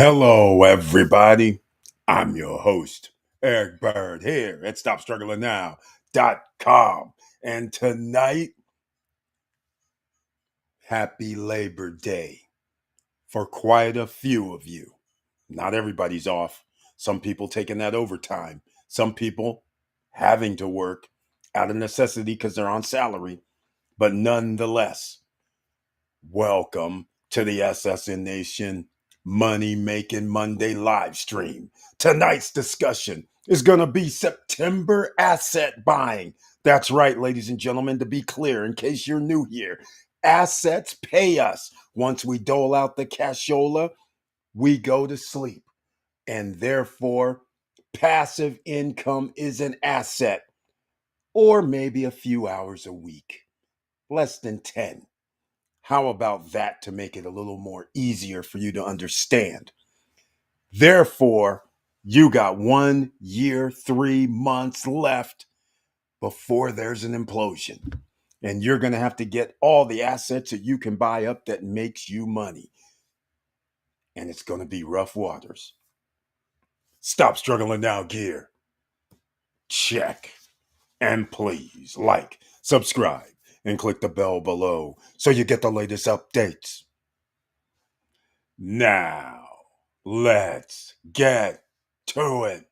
Hello, everybody. I'm your host, Eric Bird, here at StopStrugglingNow.com. And tonight, happy Labor Day for quite a few of you. Not everybody's off. Some people taking that overtime. Some people having to work out of necessity because they're on salary. But nonetheless, welcome to the SSN Nation Money Making Monday live stream. Tonight's discussion is going to be September asset buying. That's right, ladies and gentlemen, to be clear, in case you're new here, assets pay us. Once we dole out the cashola, we go to sleep. And therefore, passive income is an asset, or maybe a few hours a week, less than 10. How about that to make it a little more easier for you to understand? Therefore, you got 1 year, 3 months left before there's an implosion. And you're going to have to get all the assets that you can buy up that makes you money. And it's going to be rough waters. Stop struggling now, gear. Check. And please like, subscribe, and click the bell below so you get the latest updates. Now, let's get to it.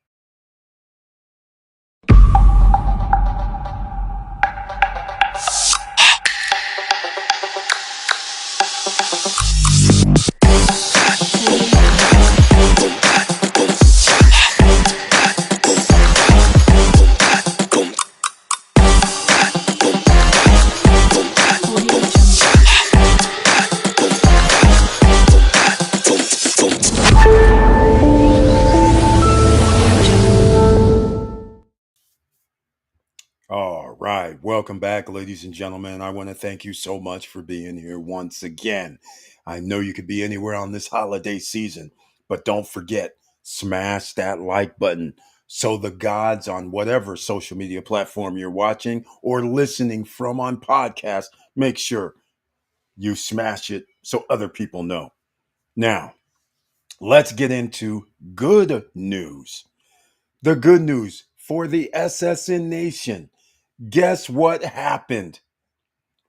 All right. Welcome back, ladies and gentlemen. I want to thank you so much for being here once again. I know you could be anywhere on this holiday season, but don't forget, smash that like button so the gods on whatever social media platform you're watching or listening from on podcast, make sure you smash it so other people know. Now, let's get into good news. The good news for the SSN Nation. Guess what happened?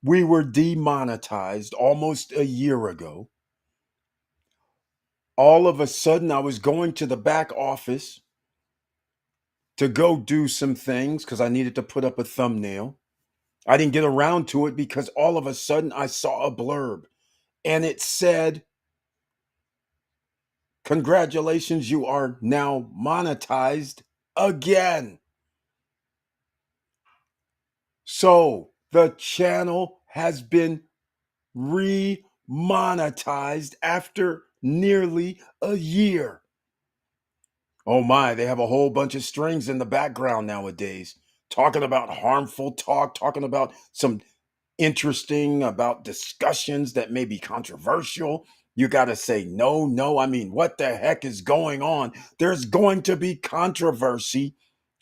We were demonetized almost a year ago. All of a sudden, I was going to the back office to go do some things because I needed to put up a thumbnail. I didn't get around to it because all of a sudden I saw a blurb and it said, "Congratulations, you are now monetized again." So the channel has been re-monetized after nearly a year. Oh my, they have a whole bunch of strings in the background nowadays, talking about harmful talk, talking about some interesting about discussions that may be controversial. You got to say no, no. I mean, what the heck is going on? There's going to be controversy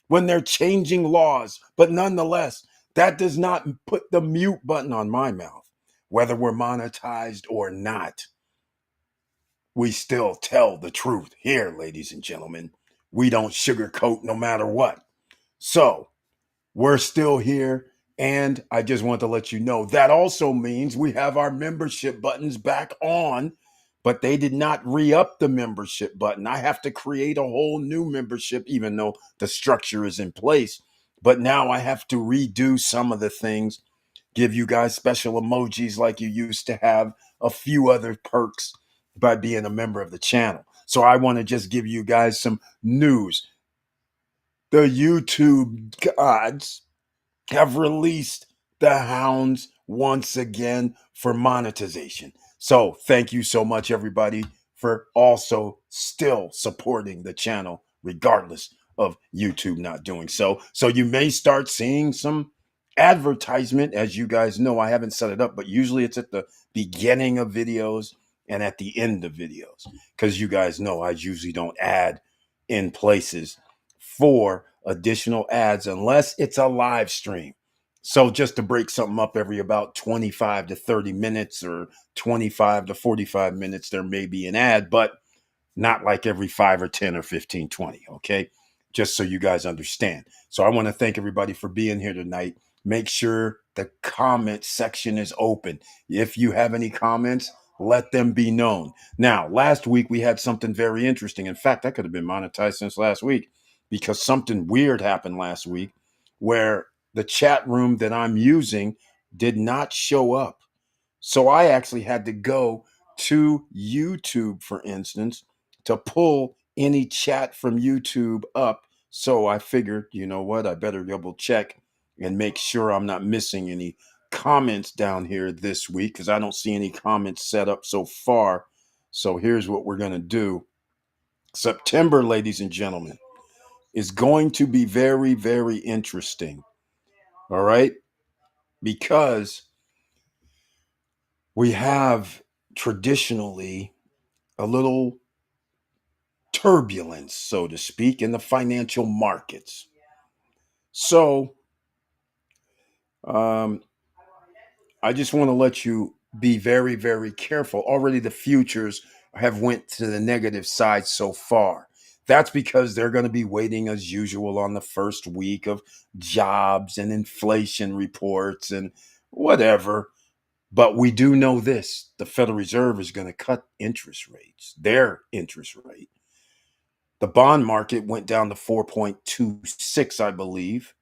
when they're changing laws, but nonetheless, that does not put the mute button on my mouth. Whether we're monetized or not, we still tell the truth here, ladies and gentlemen. We don't sugarcoat no matter what. So, we're still here. And I just want to let you know that also means we have our membership buttons back on, but they did not re-up the membership button. I have to create a whole new membership, even though the structure is in place. But now I have to redo some of the things, give you guys special emojis like you used to have, a few other perks by being a member of the channel. So I want to just give you guys some news. The YouTube gods have released the hounds once again for monetization. So thank you so much, everybody, for also still supporting the channel, regardless of YouTube not doing so. So you may start seeing some advertisement. As you guys know, I haven't set it up, but usually it's at the beginning of videos and at the end of videos, because you guys know I usually don't add in places for additional ads unless it's a live stream. So just to break something up every about 25 to 30 minutes or 25 to 45 minutes, there may be an ad, but not like every 5 or 10 or 15, 20. Okay. Just so you guys understand. So I want to thank everybody for being here tonight. Make sure the comment section is open. If you have any comments, let them be known. Now, last week we had something very interesting. In fact, that could have been monetized since last week because something weird happened last week where the chat room that I'm using did not show up. So I actually had to go to YouTube, for instance, to pull any chat from YouTube up. So I figured, you know what, I better double check and make sure I'm not missing any comments down here this week because I don't see any comments set up so far. So here's what we're going to do. September, ladies and gentlemen, is going to be very, very interesting. All right. Because we have traditionally a little turbulence, so to speak, in the financial markets. So, um, I just want to let you be very, very careful. Already, the futures have went to the negative side so far. That's because they're going to be waiting as usual on the first week of jobs and inflation reports and whatever. But we do know this: the Federal Reserve is going to cut interest rates, their interest rate. The bond market went down to 4.26, I believe.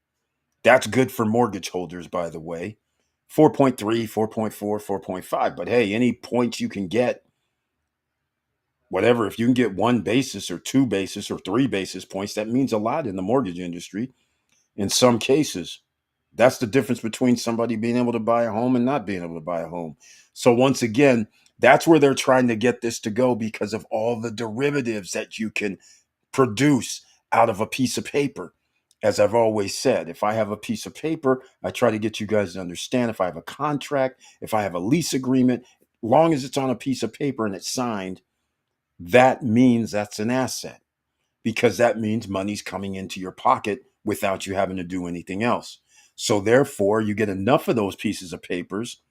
That's good for mortgage holders, by the way. 4.3, 4.4, 4.5. But hey, any points you can get, whatever, if you can get one basis or two basis or three basis points, that means a lot in the mortgage industry in some cases. That's the difference between somebody being able to buy a home and not being able to buy a home. So, once again, that's where they're trying to get this to go because of all the derivatives that you can produce out of a piece of paper. As I've always said, if I have a piece of paper, I try to get you guys to understand if I have a contract, if I have a lease agreement, long as it's on a piece of paper and it's signed, that means that's an asset because that means money's coming into your pocket without you having to do anything else. So therefore, you get enough of those pieces of papers,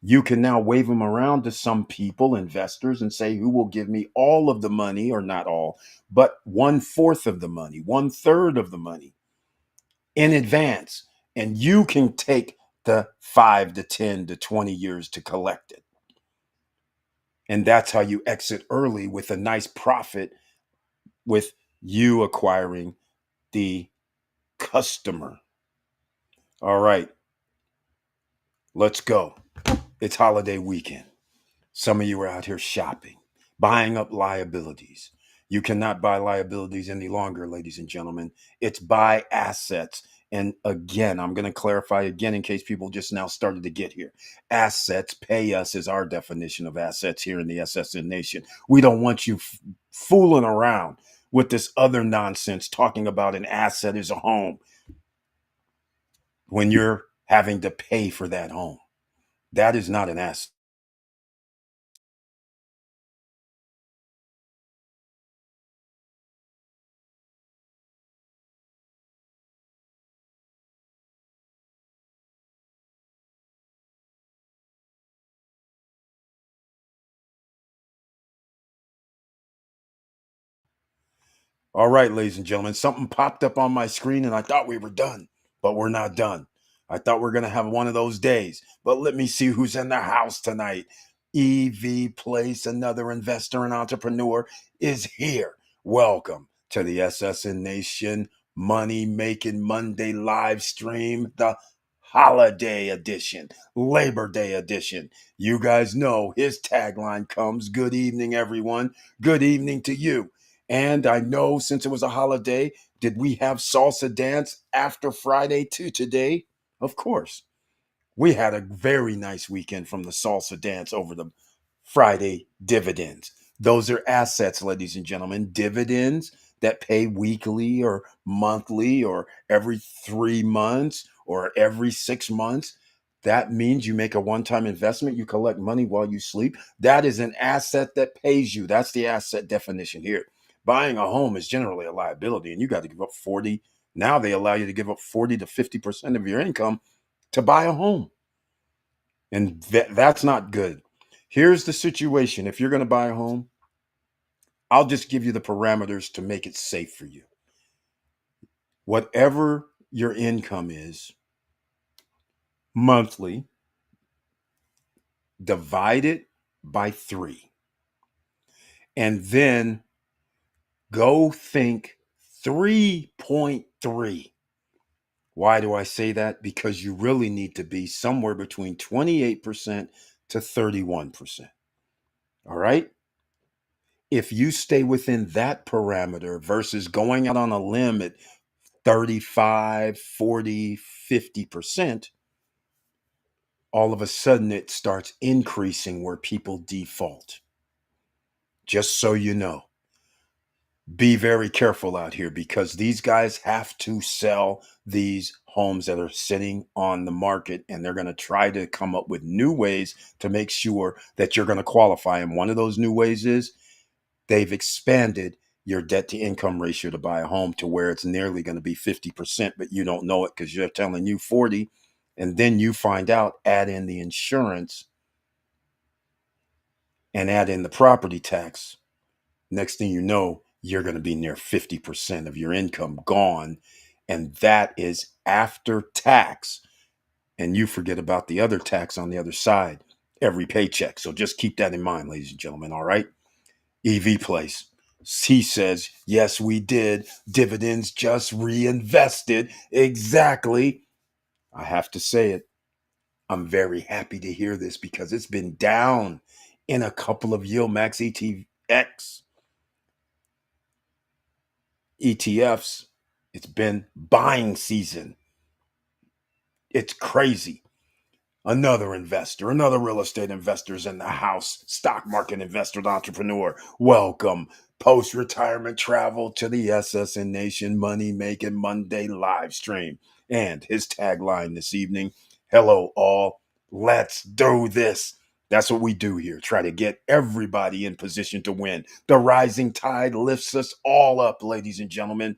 you can now wave them around to some people, investors, and say, who will give me all of the money, or not all, but 1/4 of the money, 1/3 of the money in advance. And you can take the 5 to 10 to 20 years to collect it. And that's how you exit early with a nice profit with you acquiring the customer. All right, let's go. It's holiday weekend. Some of you are out here shopping, buying up liabilities. You cannot buy liabilities any longer, ladies and gentlemen. It's buy assets. And again, I'm going to clarify again in case people just now started to get here. Assets pay us is our definition of assets here in the SSN Nation. We don't want you fooling around with this other nonsense talking about an asset is a home when you're having to pay for that home. That is not an asset. All right, ladies and gentlemen, something popped up on my screen and I thought we were done, but we're not done. I thought we are going to have one of those days, but let me see who's in the house tonight. EV Place, another investor and entrepreneur, is here. Welcome to the SSN Nation Money Making Monday live stream, the holiday edition, Labor Day edition. You guys know his tagline comes, good evening, everyone. Good evening to you. And I know since it was a holiday, did we have salsa dance after Friday to today? Of course. We had a very nice weekend from the salsa dance over the Friday dividends. Those are assets, ladies and gentlemen. Dividends that pay weekly or monthly or every 3 months or every 6 months. That means you make a one time investment, you collect money while you sleep. That is an asset that pays you. That's the asset definition here. Buying a home is generally a liability, and you got to give up 40. Now they allow you to give up 40 to 50% of your income to buy a home. And that's not good. Here's the situation. If you're going to buy a home, I'll just give you the parameters to make it safe for you. Whatever your income is monthly, divide it by 3. And then go think 3.3. Why do I say that? Because you really need to be somewhere between 28% to 31%. All right? If you stay within that parameter versus going out on a limb at 35, 40, 50%, all of a sudden it starts increasing where people default. Just so you know, be very careful out here because these guys have to sell these homes that are sitting on the market, and they're going to try to come up with new ways to make sure that you're going to qualify. And one of those new ways is they've expanded your debt to income ratio to buy a home to where it's nearly going to be 50%, but you don't know it because you're telling you 40. And then you find out, add in the insurance and add in the property tax. Next thing you know, you're going to be near 50% of your income gone. And that is after tax. And you forget about the other tax on the other side every paycheck. So just keep that in mind, ladies and gentlemen. All right. EV Place. He says, yes, we did. Dividends just reinvested. Exactly. I have to say it. I'm very happy to hear this because it's been down in a couple of Yield Max ETFs. It's been buying season. It's crazy. Another investor, another real estate investor's in the house, stock market investor, entrepreneur. Welcome. Post retirement travel to the SSN Nation Money Making Monday live stream. And his tagline this evening, hello, all. Let's do this. That's what we do here. Try to get everybody in position to win. The rising tide lifts us all up, ladies and gentlemen.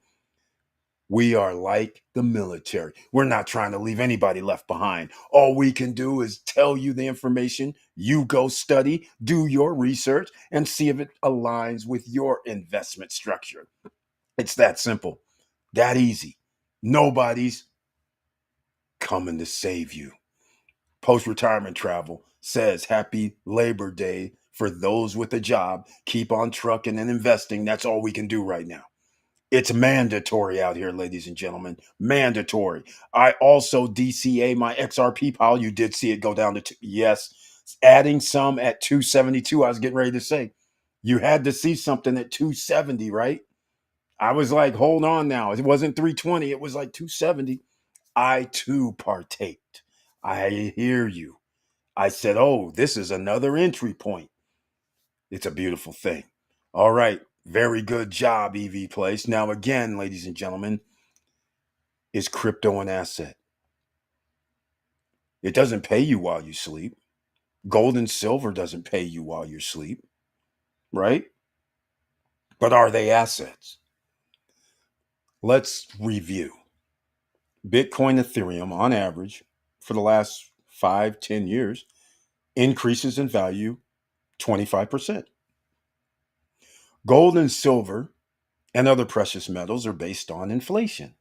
We are like the military. We're not trying to leave anybody left behind. All we can do is tell you the information. You go study, do your research, and see if it aligns with your investment structure. It's that simple, that easy. Nobody's coming to save you. Post retirement travel says happy Labor Day for those with a job. Keep on trucking and investing. That's all we can do right now. It's mandatory out here, ladies and gentlemen. Mandatory. I also DCA my XRP pile. You did see it go down to two. Yes, adding some at 272. I was getting ready to say, you had to see something at 270, right? I was like, hold on now. It wasn't 320. It was like 270. I too partaked. I hear you. I said, oh, this is another entry point. It's a beautiful thing. All right. Very good job, EV Place. Now, again, ladies and gentlemen, is crypto an asset? It doesn't pay you while you sleep. Gold and silver doesn't pay you while you sleep, right? But are they assets? Let's review. Bitcoin, Ethereum, on average, for the last 5, 10 years, increases in value 25%. Gold and silver and other precious metals are based on inflation.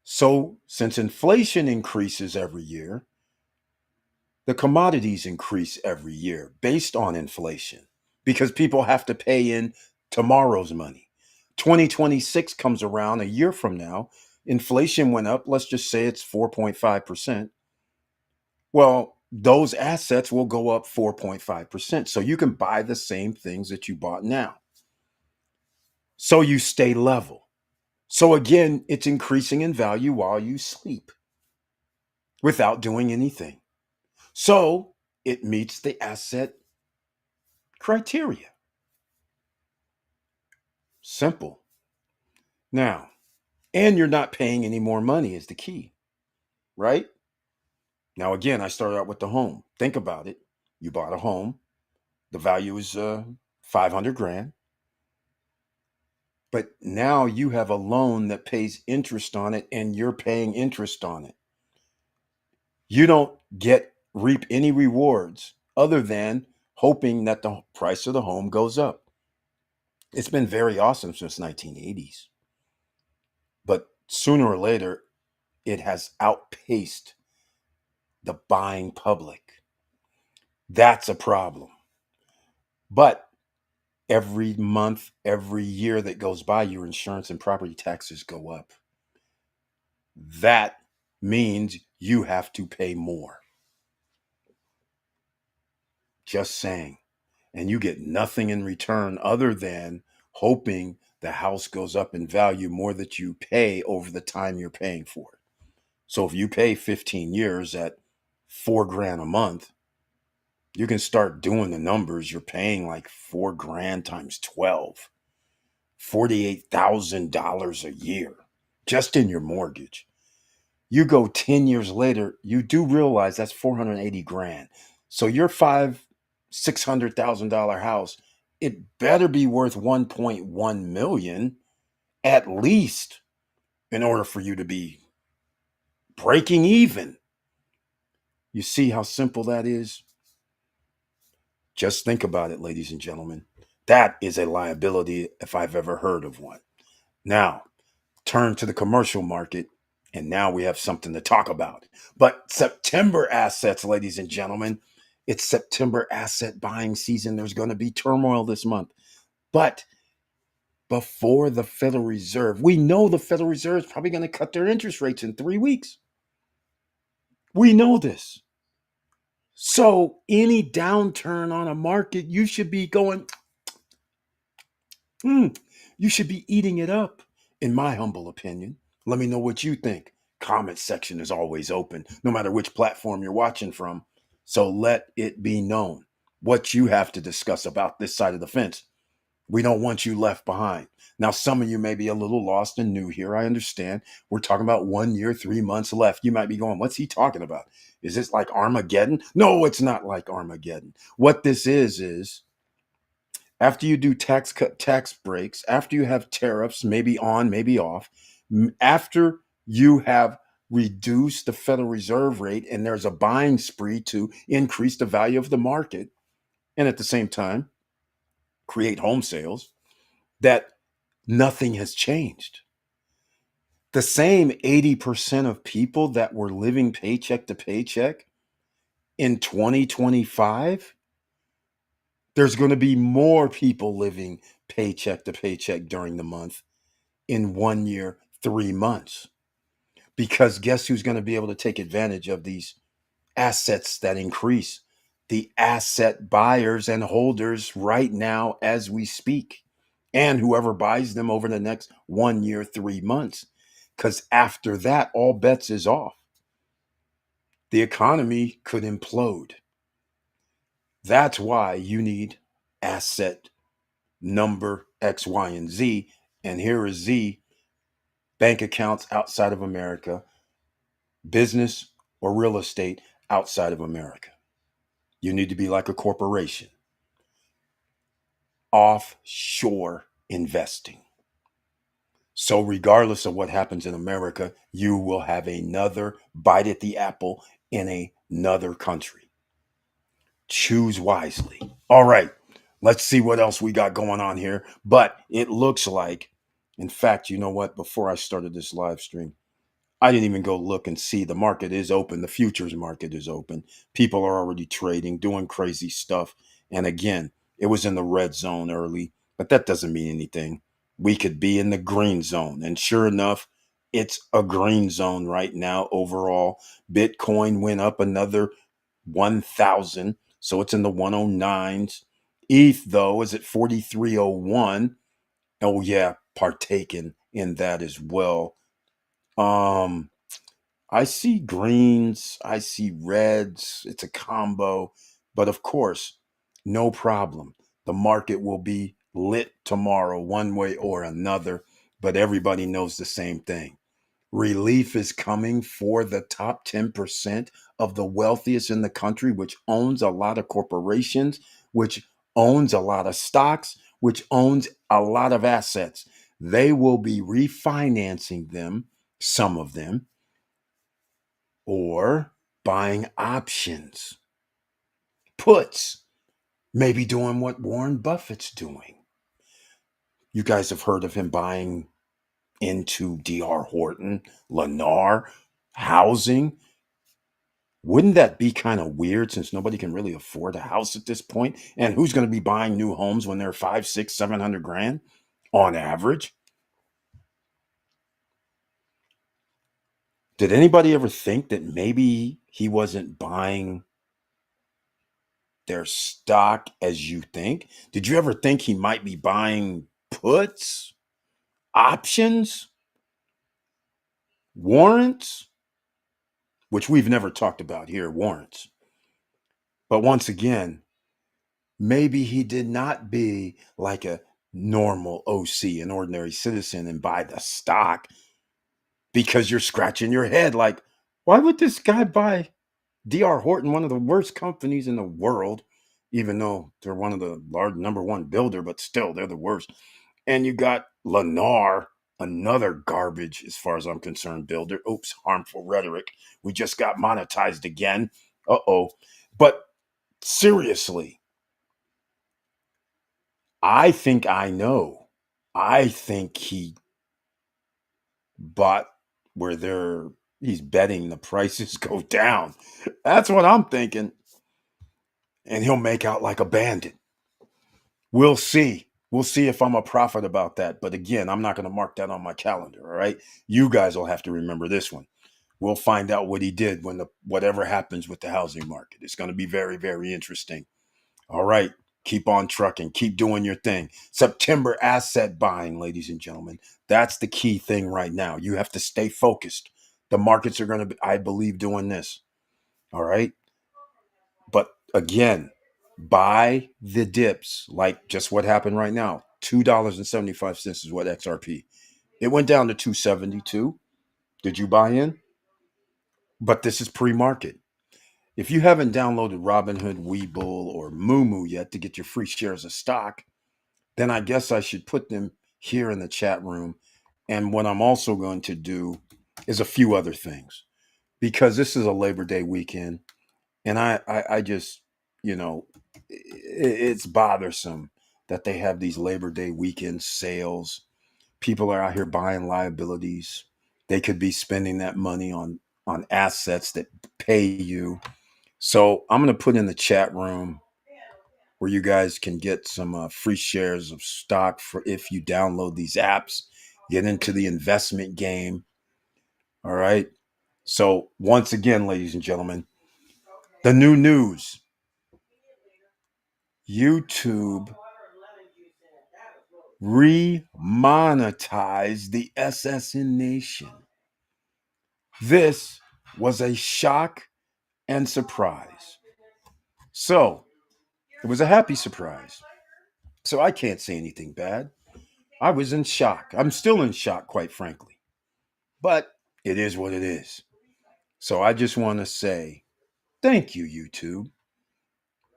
So, since inflation increases every year, the commodities increase every year based on inflation because people have to pay in tomorrow's money. 2026 comes around a year from now. Inflation went up. Let's just say it's 4.5%. Well, those assets will go up 4.5%. So you can buy the same things that you bought now. So you stay level. So again, it's increasing in value while you sleep without doing anything. So it meets the asset criteria. Simple. Now, and you're not paying any more money is the key, right? Now, again, I started out with the home. Think about it. You bought a home. The value is 500 grand. But now you have a loan that pays interest on it and you're paying interest on it. You don't reap any rewards other than hoping that the price of the home goes up. It's been very awesome since 1980s, but sooner or later, it has outpaced the buying public. That's a problem. But every month, every year that goes by, your insurance and property taxes go up. That means you have to pay more. Just saying. And you get nothing in return other than hoping the house goes up in value more that you pay over the time you're paying for it. So if you pay 15 years at 4 grand a month, you can start doing the numbers. You're paying like 4 grand times 12, $48,000 a year just in your mortgage. You go 10 years later, you do realize that's 480 grand. So your $600,000 house, it better be worth 1.1 million at least in order for you to be breaking even. You see how simple that is? Just think about it, ladies and gentlemen. That is a liability if I've ever heard of one. Now, turn to the commercial market, and now we have something to talk about. But September assets, ladies and gentlemen, it's September asset buying season. There's going to be turmoil this month. But before the Federal Reserve, we know the Federal Reserve is probably going to cut their interest rates in 3 weeks. We know this. So any downturn on a market, you should be going, you should be eating it up, in my humble opinion. Let me know what you think. Comment section is always open, no matter which platform you're watching from. So let it be known what you have to discuss about this side of the fence. We don't want you left behind. Now, some of you may be a little lost and new here. I understand. We're talking about 1 year, 3 months left. You might be going, what's he talking about? Is this like Armageddon? No, it's not like Armageddon. What this is after you do tax cut, tax breaks, after you have tariffs, maybe on, maybe off, after you have reduced the Federal Reserve rate and there's a buying spree to increase the value of the market, and at the same time, create home sales, that nothing has changed. The same 80% of people that were living paycheck to paycheck in 2025, there's going to be more people living paycheck to paycheck during the month in 1 year, 3 months. Because guess who's going to be able to take advantage of these assets that increase? The asset buyers and holders right now as we speak, and whoever buys them over the next 1 year, 3 months. Because after that, all bets is off. The economy could implode. That's why you need asset number X, Y, and Z. And here is Z: bank accounts outside of America, business or real estate outside of America. You need to be like a corporation. Offshore investing. So, regardless of what happens in America, you will have another bite at the apple in another country. Choose wisely. All right, let's see what else we got going on here. But it looks like, in fact, you know what? Before I started this live stream, I didn't even go look and see. The market is open. The futures market is open. People are already trading, doing crazy stuff. And again, it was in the red zone early, but that doesn't mean anything. We could be in the green zone. And sure enough, it's a green zone right now overall. Bitcoin went up another 1,000. So it's in the 109s. ETH, though, is at 4301. Oh, yeah, partaking in that as well. Um, I see greens, I see reds. It's a combo. But of course, no problem. The market will be lit tomorrow, one way or another. But everybody knows the same thing. Relief is coming for the top 10% of the wealthiest in the country, which owns a lot of corporations, which owns a lot of stocks, which owns a lot of assets. They will be refinancing them, some of them, or buying options, puts, maybe doing what Warren Buffett's doing. You guys have heard of him buying into DR Horton, Lennar, housing. Wouldn't that be kind of weird since nobody can really afford a house at this point? And who's going to be buying new homes when they're 5, 6, 700 grand on average? Did anybody ever think that maybe he wasn't buying their stock as you think? Did you ever think he might be buying puts, options, warrants, which we've never talked about here, warrants? But once again, maybe he did not be like a normal OC, an ordinary citizen, and buy the stock because you're scratching your head like, why would this guy buy DR Horton, one of the worst companies in the world, even though they're one of the large number one builder, but still they're the worst. And you got Lennar, another garbage, as far as I'm concerned, builder. Oops, harmful rhetoric. We just got monetized again. Uh-oh. But seriously, I think I know. I think he bought where he's betting the prices go down. That's what I'm thinking. And he'll make out like a bandit. We'll see. We'll see if I'm a prophet about that. But again, I'm not going to mark that on my calendar. All right. You guys will have to remember this one. We'll find out what he did when whatever happens with the housing market. It's going to be very, very interesting. All right. Keep on trucking. Keep doing your thing. September asset buying, ladies and gentlemen. That's the key thing right now. You have to stay focused. The markets are going to be, I believe, doing this. All right. But again, buy the dips, like just what happened right now. $2.75 is what XRP. It went down to 272. Did you buy in? But this is pre-market. If you haven't downloaded Robinhood, Webull, or Moomoo yet to get your free shares of stock, then I guess I should put them here in the chat room. And what I'm also going to do is a few other things because this is a Labor Day weekend. And I just, you know, it's bothersome that they have these Labor Day weekend sales. People are out here buying liabilities. They could be spending that money on assets that pay you. So I'm going to put in the chat room where you guys can get some free shares of stock for if you download these apps, get into the investment game. All right. So once again, ladies and gentlemen, the new news. YouTube remonetized the SSN Nation. This was a shock and surprise. So, it was a happy surprise. So, I can't say anything bad. I was in shock. I'm still in shock, quite frankly. But it is what it is. So, I just want to say thank you, YouTube.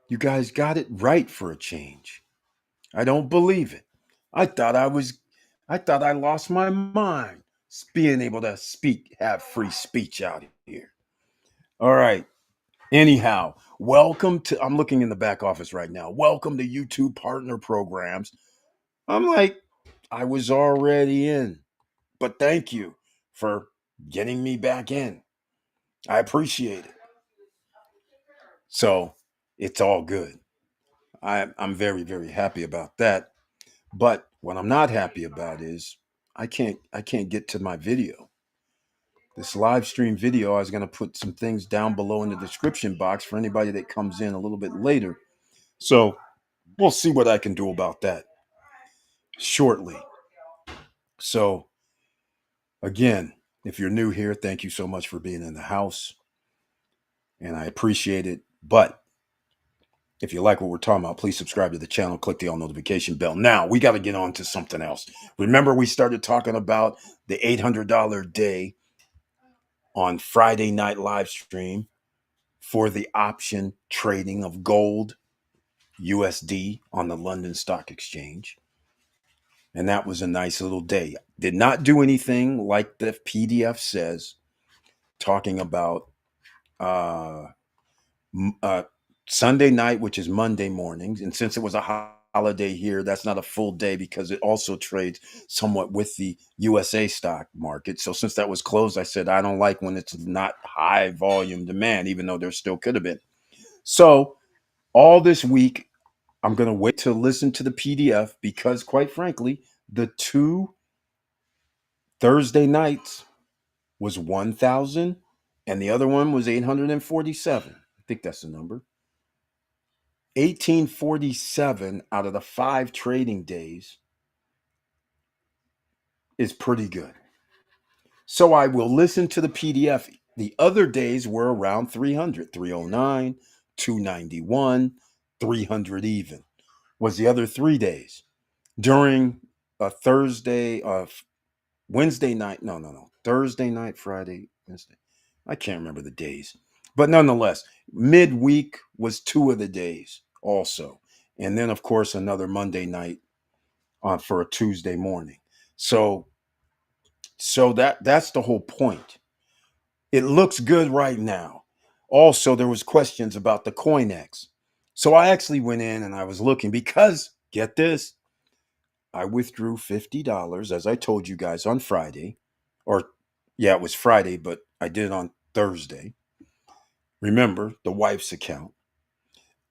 You guys got it right for a change. I don't believe it. I thought I thought I lost my mind being able to speak, have free speech out here. All right. Anyhow, welcome to, I'm looking in the back office right now. Welcome to YouTube partner programs. I'm like, I was already in, but thank you for getting me back in. I appreciate it. So it's all good. I'm very, very happy about that. But what I'm not happy about is I can't get to my video. This live stream video, I was going to put some things down below in the description box for anybody that comes in a little bit later. So we'll see what I can do about that shortly. So again, if you're new here, thank you so much for being in the house. And I appreciate it. But if you like what we're talking about, please subscribe to the channel, click the all notification bell. Now, we got to get on to something else. Remember, we started talking about the $800 day on Friday night live stream for the option trading of gold USD on the London Stock Exchange. And that was a nice little day. Did not do anything like the PDF says, talking about uh, Sunday night, which is Monday mornings. And since it was a holiday here. That's not a full day because it also trades somewhat with the USA stock market. So since that was closed, I said I don't like when it's not high volume demand, even though there still could have been. So all this week, I'm going to wait to listen to the PDF because, quite frankly, the two Thursday nights was 1,000 and the other one was 847. I think that's the number. 1847 out of the 5 trading days is pretty good. So I will listen to the PDF. The other days were around 300, 309, 291, 300 even was the other 3 days. During a Thursday, Wednesday night, no, Thursday night, Friday, Wednesday. I can't remember the days. But nonetheless, midweek was 2 of the days also. And then, of course, another Monday night for a Tuesday morning. So that's the whole point. It looks good right now. Also, there was questions about the CoinEx. So I actually went in and I was looking because get this, I withdrew $50 as I told you guys on Friday. Or yeah, it was Friday, but I did it on Thursday. Remember, the wife's account.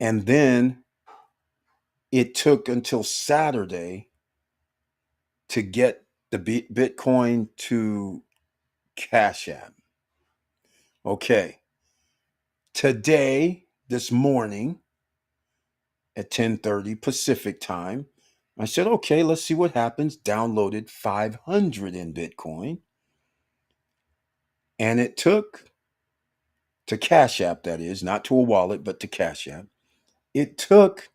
And then it took until Saturday to get the Bitcoin to Cash App. Okay. Today, this morning at 10:30 Pacific time, I said, okay, let's see what happens. Downloaded 500 in Bitcoin. And it took to Cash App, that is, not to a wallet, but to Cash App. It took,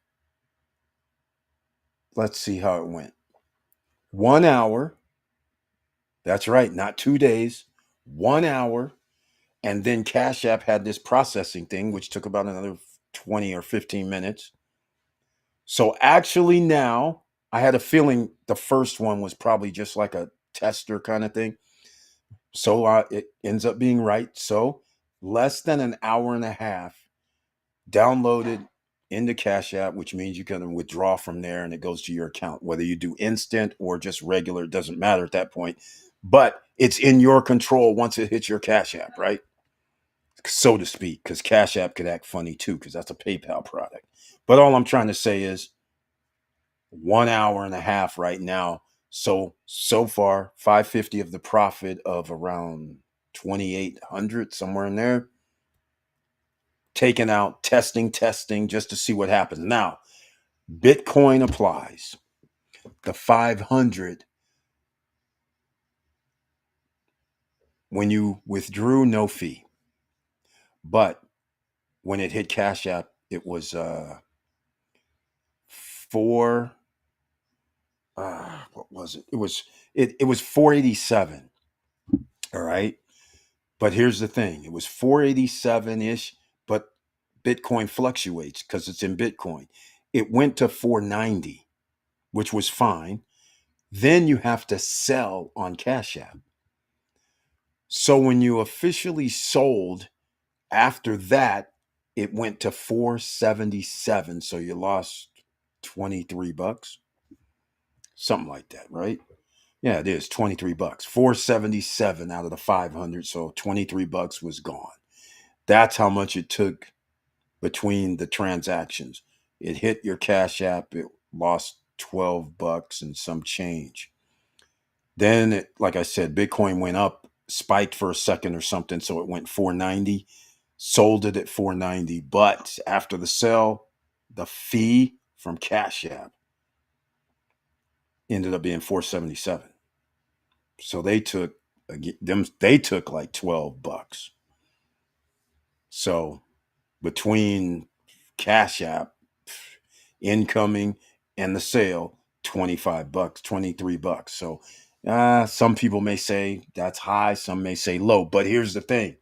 let's see how it went. 1 hour. That's right, not 2 days. 1 hour. And then Cash App had this processing thing, which took about another 20 or 15 minutes. So actually, now I had a feeling the first one was probably just like a tester kind of thing. So it ends up being right. So less than an hour and a half downloaded into Cash App, which means you can withdraw from there and it goes to your account. Whether you do instant or just regular, it doesn't matter at that point. But it's in your control once it hits your Cash App, right? So to speak, because Cash App could act funny too, because that's a PayPal product. But all I'm trying to say is 1 hour and a half right now. So far, 550 of the profit of around 2,800, somewhere in there. Taken out, testing, just to see what happens. Now, Bitcoin applies. The 500, when you withdrew, no fee. But when it hit Cash App, it was four. What was it? It was 487. All right. But here's the thing: it was 487 ish, but Bitcoin fluctuates because it's in Bitcoin. It went to 490, which was fine. Then you have to sell on Cash App. So when you officially sold after that, it went to 477. So you lost 23 bucks, something like that, right? Yeah, it is 23 bucks. 477 out of the 500. So 23 bucks was gone. That's how much it took between the transactions. It hit your Cash App, it lost 12 bucks and some change. Then, like I said, Bitcoin went up, spiked for a second or something, so it went 490, sold it at 490. But after the sell, the fee from Cash App ended up being 477. So they took like 12 bucks. So between Cash App incoming and the sale, 25 bucks, 23 bucks. So some people may say that's high, some may say low. But here's the thing: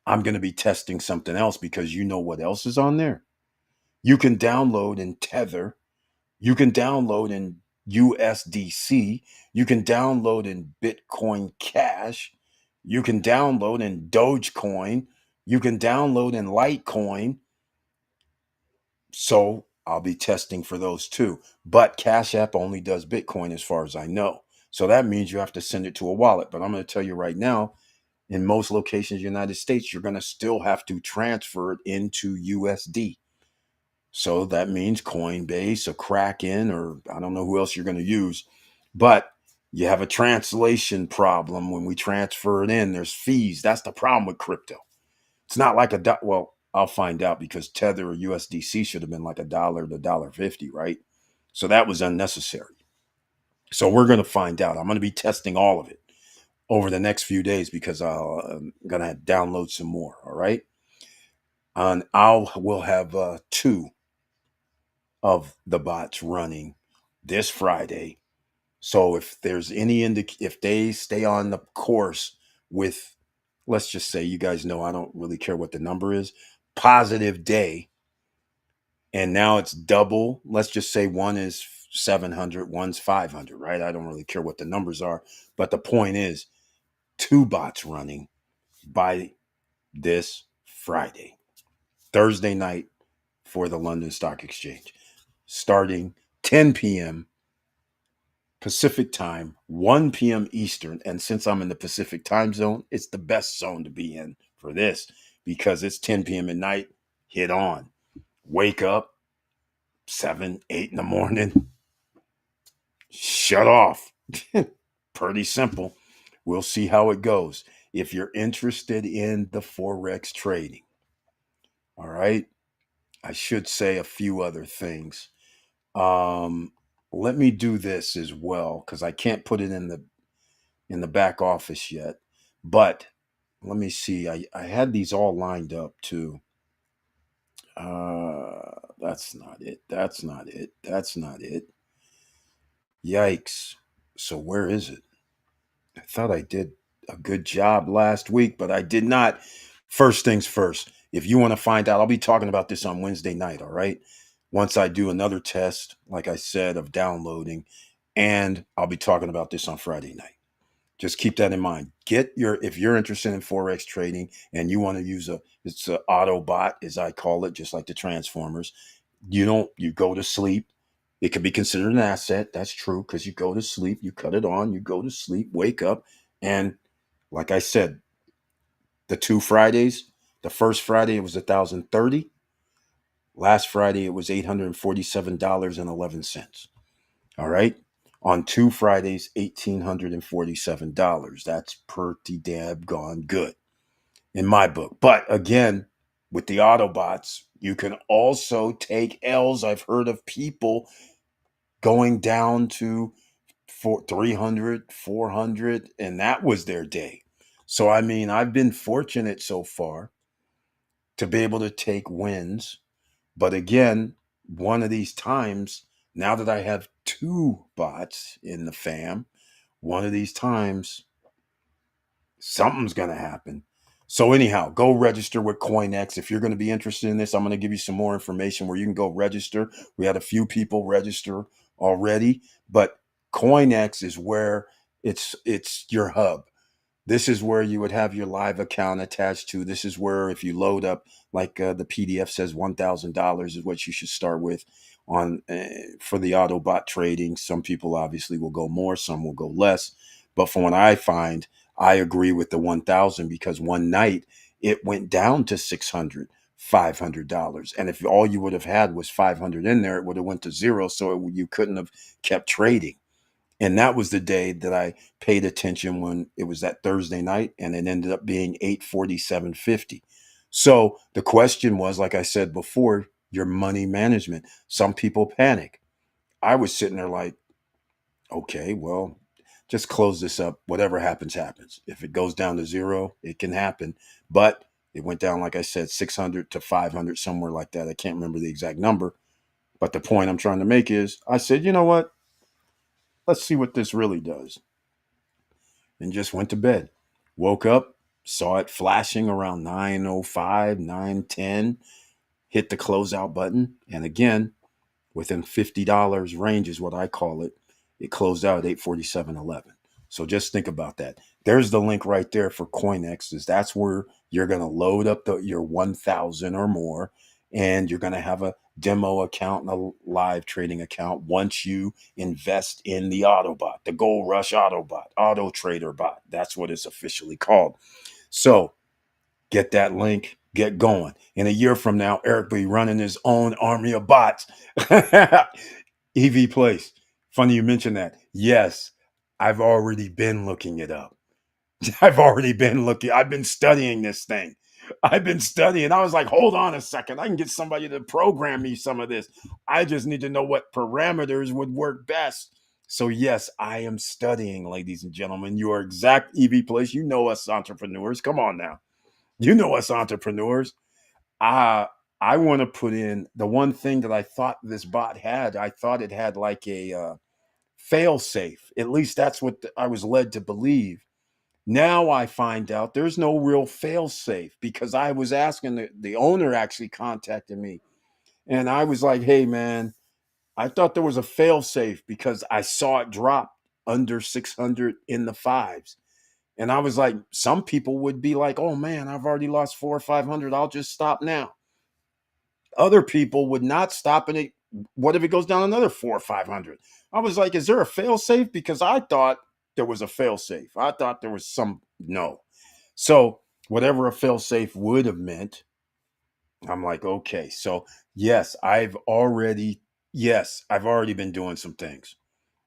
I'm going to be testing something else because you know what else is on there? You can download in Tether, you can download in USDC, you can download in Bitcoin Cash, you can download in Dogecoin, you can download in Litecoin. So I'll be testing for those too. But Cash App only does Bitcoin as far as I know. So that means you have to send it to a wallet. But I'm going to tell you right now, in most locations in the United States, you're going to still have to transfer it into USD. So that means Coinbase or Kraken, or I don't know who else you're going to use. But you have a translation problem when we transfer it in. There's fees. That's the problem with crypto. It's not like well, I'll find out because Tether or USDC should have been like $1 to $1.50, right? So that was unnecessary. So we're going to find out. I'm going to be testing all of it over the next few days because I'm going to download some more. All right. And we'll have two of the bots running this Friday. So if there's any if they stay on the course with, let's just say, you guys know I don't really care what the number is, positive day, and now it's double. Let's just say one is 700, one's 500, right? I don't really care what the numbers are, but the point is, two bots running by this Friday, Thursday night for the London Stock Exchange, starting 10 p.m. Pacific time, 1 p.m. Eastern. And since I'm in the Pacific time zone, it's the best zone to be in for this because it's 10 p.m. at night. Hit on. Wake up 7, 8 in the morning. Shut off. Pretty simple. We'll see how it goes. If you're interested in the Forex trading, all right, I should say a few other things. Um, Let me do this as well because I can't put it in the back office yet. But let me see. I had these all lined up too. That's not it. That's not it. That's not it. Yikes. So where is it? I thought I did a good job last week, but I did not. First things first. If you want to find out, I'll be talking about this on Wednesday night, all right? Once I do another test, like I said, of downloading, and I'll be talking about this on Friday night. Just keep that in mind. If you're interested in forex trading and you want to use it's a auto bot, as I call it, just like the transformers. You go to sleep. It could be considered an asset. That's true because you go to sleep, you cut it on, you go to sleep, wake up, and like I said, the two Fridays. The first Friday it was 1,030. Last Friday it was $847.11. All right. On two Fridays, $1,847. That's pretty damn gone good in my book. But again, with the Autobots, you can also take L's. I've heard of people going down to 300, 400, and that was their day. So, I mean, I've been fortunate so far to be able to take wins. But again, one of these times, now that I have two bots in the fam, one of these times, something's going to happen. So, anyhow, go register with CoinX. If you're going to be interested in this, I'm going to give you some more information where you can go register. We had a few people register already, but CoinX is where it's your hub. This is where you would have your live account attached to. This is where if you load up, like the PDF says, $1,000 is what you should start with on for the Autobot trading. Some people obviously will go more, some will go less. But from what I find, I agree with the 1,000 because one night it went down to 600, $500. And if all you would have had was 500 in there, it would have went to zero. So you couldn't have kept trading. And that was the day that I paid attention when it was that Thursday night, and it ended up being 847.50. So the question was, like I said before, your money management. Some people panic. I was sitting there like, okay, well, just close this up. Whatever happens, happens. If it goes down to zero, it can happen. But it went down, like I said, 600 to 500, somewhere like that. I can't remember the exact number. But the point I'm trying to make is I said, you know what? Let's see what this really does. And just went to bed. Woke up, saw it flashing around 9:05, 9:10, hit the closeout button. And again, within $50 range is what I call it. It closed out at 847.11. So just think about that. There's the link right there for CoinEx. That's where you're going to load up your 1,000 or more. and you're going to have a demo account and a live trading account once you invest in the Autobot, the Gold Rush Autobot, Auto Trader Bot. That's what it's officially called. So get that link, get going. In a year from now, Eric will be running his own army of bots. EV Place. Funny you mentioned that. Yes, I've already been looking it up. I've already been looking. I've been studying this thing. I've been studying. I was like, hold on a second. I can get somebody to program me some of this. I just need to know what parameters would work best. So, yes, I am studying, ladies and gentlemen. You are exact, EV Place. You know us entrepreneurs. Come on now. You know us entrepreneurs. I I want to put in the one thing that I thought this bot had. I thought it had like a fail safe. At least that's what I was led to believe. Now I find out there's no real fail safe because I was asking the owner actually contacted me and I was like, hey man, I thought there was a fail safe because I saw it drop under 600 in the fives. And I was like, some people would be like, oh man, I've already lost 400 or 500. I'll just stop now. Other people would not stop and it. What if it goes down another 400 or 500? I was like, is there a fail safe? Because I thought there was a fail safe. I thought there was some no. So whatever a fail safe would have meant, I'm like, okay. So I've already been doing some things.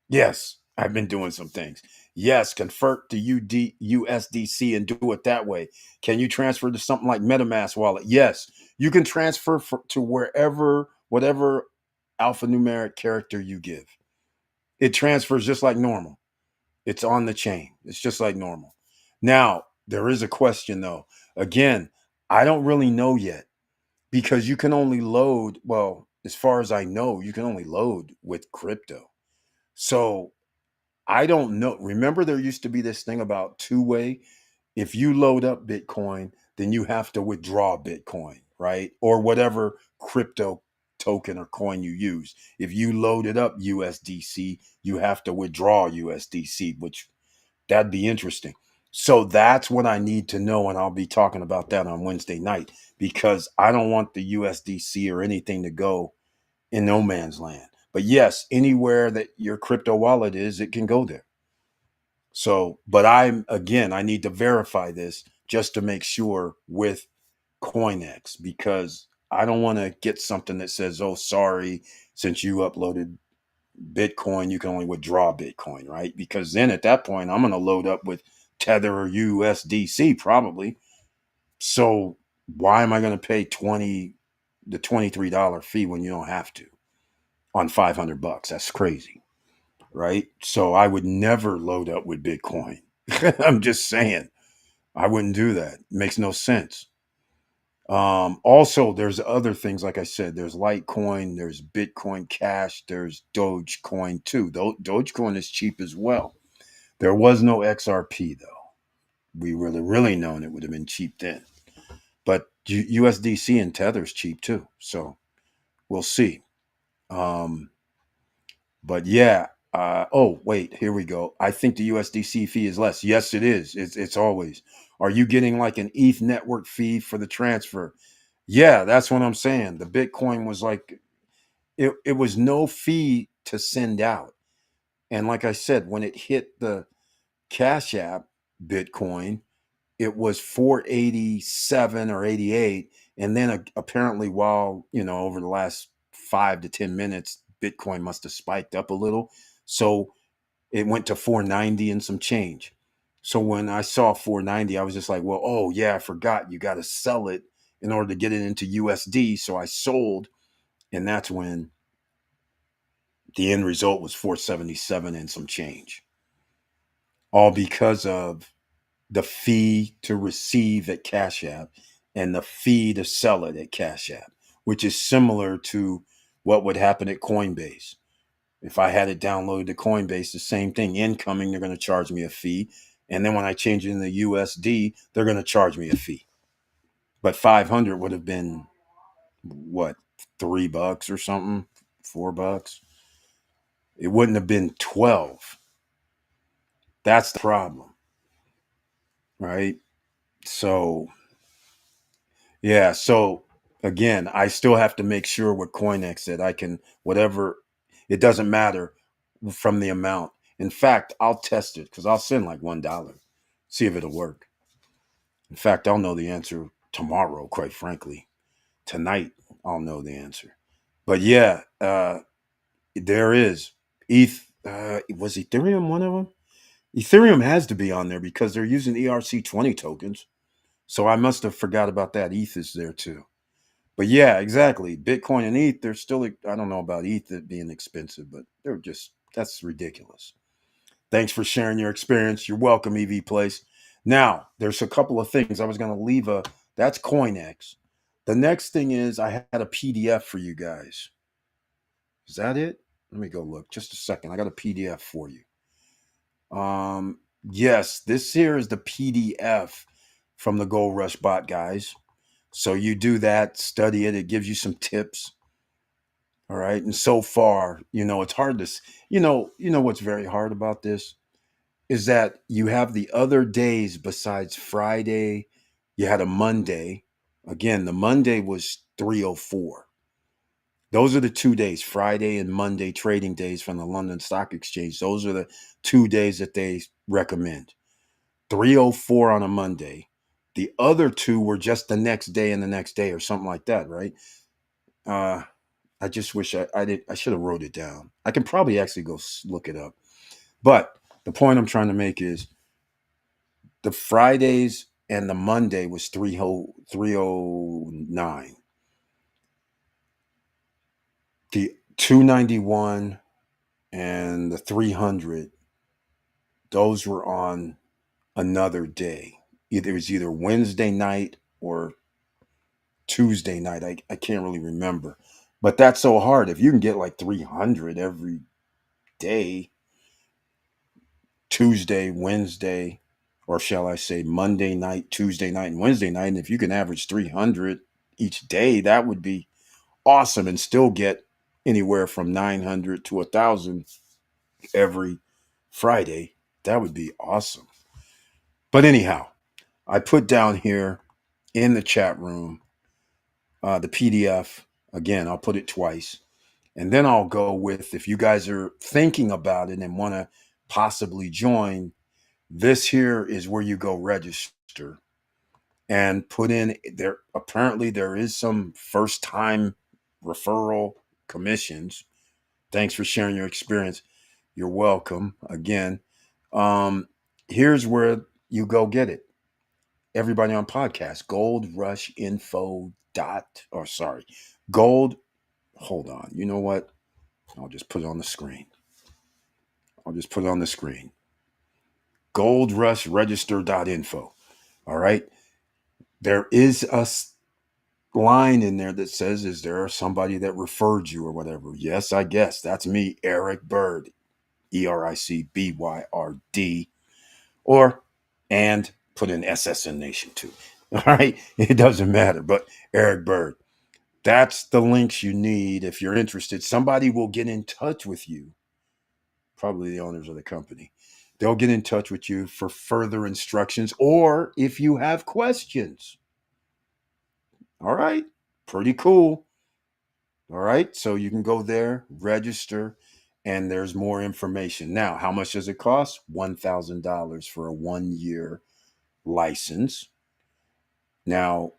Yes, I've been doing some things. Yes, convert to USDC and do it that way. Can you transfer to something like MetaMask wallet? Yes, you can transfer to wherever, whatever alphanumeric character you give. It transfers just like normal. It's on the chain. It's just like normal. Now, there is a question though. Again, I don't really know yet because you can only load, well, as far as I know, you can only load with crypto. So I don't know. Remember, there used to be this thing about two-way. If you load up Bitcoin, then you have to withdraw Bitcoin, right? Or whatever crypto token or coin you use. If you loaded up USDC, you have to withdraw USDC, which that'd be interesting. So that's what I need to know, and I'll be talking about that on Wednesday night because I don't want the USDC or anything to go in no man's land. But yes, anywhere that your crypto wallet is, it can go there. So, but I need to verify this just to make sure with CoinX because I don't want to get something that says, oh, sorry, since you uploaded Bitcoin, you can only withdraw Bitcoin, right? Because then at that point, I'm going to load up with Tether or USDC probably. So why am I going to pay the $23 fee when you don't have to on $500? That's crazy, right? So I would never load up with Bitcoin. I'm just saying, I wouldn't do that. It makes no sense. Also, there's other things, like I said, there's Litecoin, there's Bitcoin Cash, there's Dogecoin too. Dogecoin is cheap as well. There was no XRP though. We really known it would have been cheap then. But USDC and Tether's cheap too. So we'll see. Um, But yeah, oh wait, here we go. I think the USDC fee is less. Yes, it is. It's always. Are you getting like an ETH network fee for the transfer? Yeah, that's what I'm saying. The Bitcoin was like it was no fee to send out. And like I said, when it hit the Cash App Bitcoin, it was 487 or 88. And then apparently while, over the last 5 to 10 minutes, Bitcoin must have spiked up a little. So it went to 490 and some change. So when I saw 490, I was just like, well, oh yeah, I forgot you got to sell it in order to get it into USD. So I sold, and that's when the end result was 477 and some change. All because of the fee to receive at Cash App and the fee to sell it at Cash App, which is similar to what would happen at Coinbase. If I had it downloaded to Coinbase, the same thing. Incoming, they're going to charge me a fee. And then when I change it in the USD, they're going to charge me a fee. But 500 would have been what, $3 or something, $4. It wouldn't have been 12. That's the problem, right? So, yeah. So again, I still have to make sure with CoinEx that I can, whatever, it doesn't matter from the amount. In fact, I'll test it because I'll send like $1, see if it'll work. In fact, I'll know the answer tomorrow, quite frankly. Tonight, I'll know the answer. But yeah, there is. Was Ethereum one of them? Ethereum has to be on there because they're using ERC20 tokens. So I must have forgot about that. ETH is there too. But yeah, exactly. Bitcoin and ETH, they're still, I don't know about ETH being expensive, but they're just, that's ridiculous. Thanks for sharing your experience. You're welcome, EV Place. Now, there's a couple of things I was going to leave that's CoinEx. The next thing is I had a PDF for you guys. Is that it? Let me go look. Just a second. I got a PDF for you. Yes, this here is the PDF from the Gold Rush Bot guys. So you do that, study it. It gives you some tips. All right. And so far, it's hard to, what's very hard about this is that you have the other days besides Friday. You had a Monday. Again, the Monday was 304. Those are the 2 days, Friday and Monday trading days from the London Stock Exchange. Those are the 2 days that they recommend. 304 on a Monday. The other two were just the next day and the next day or something like that, right? I just wish I did. I should have wrote it down. I can probably actually go look it up. But the point I'm trying to make is the Fridays and the Monday was 309. The 291 and the 300, those were on another day. It was either Wednesday night or Tuesday night. I can't really remember. But that's so hard. If you can get like 300 every day, Tuesday, Wednesday, or shall I say Monday night, Tuesday night, and Wednesday night, and if you can average 300 each day, that would be awesome and still get anywhere from 900 to 1,000 every Friday. That would be awesome. But anyhow, I put down here in the chat room the PDF. Again, I'll put it twice. And then I'll go with, if you guys are thinking about it and want to possibly join, this here is where you go register and put in there. Apparently, there is some first time referral commissions. Thanks for sharing your experience. You're welcome again. Um, Here's where you go get it. Everybody on podcast, Gold Rush Info Gold. Hold on. You know what? I'll just put it on the screen. I'll just put it on the screen. Goldrushregister.info. All right. There is a line in there that says, is there somebody that referred you or whatever? Yes, I guess. That's me, Eric Bird, ERICBYRD, or, and put in SSN Nation too. All right. It doesn't matter, but Eric Bird. That's the links you need if you're interested. Somebody will get in touch with you, probably the owners of the company. They'll get in touch with you for further instructions or if you have questions. All right. Pretty cool. All right. So you can go there, register, and there's more information. Now, how much does it cost? $1,000 for a 1 year license. Now,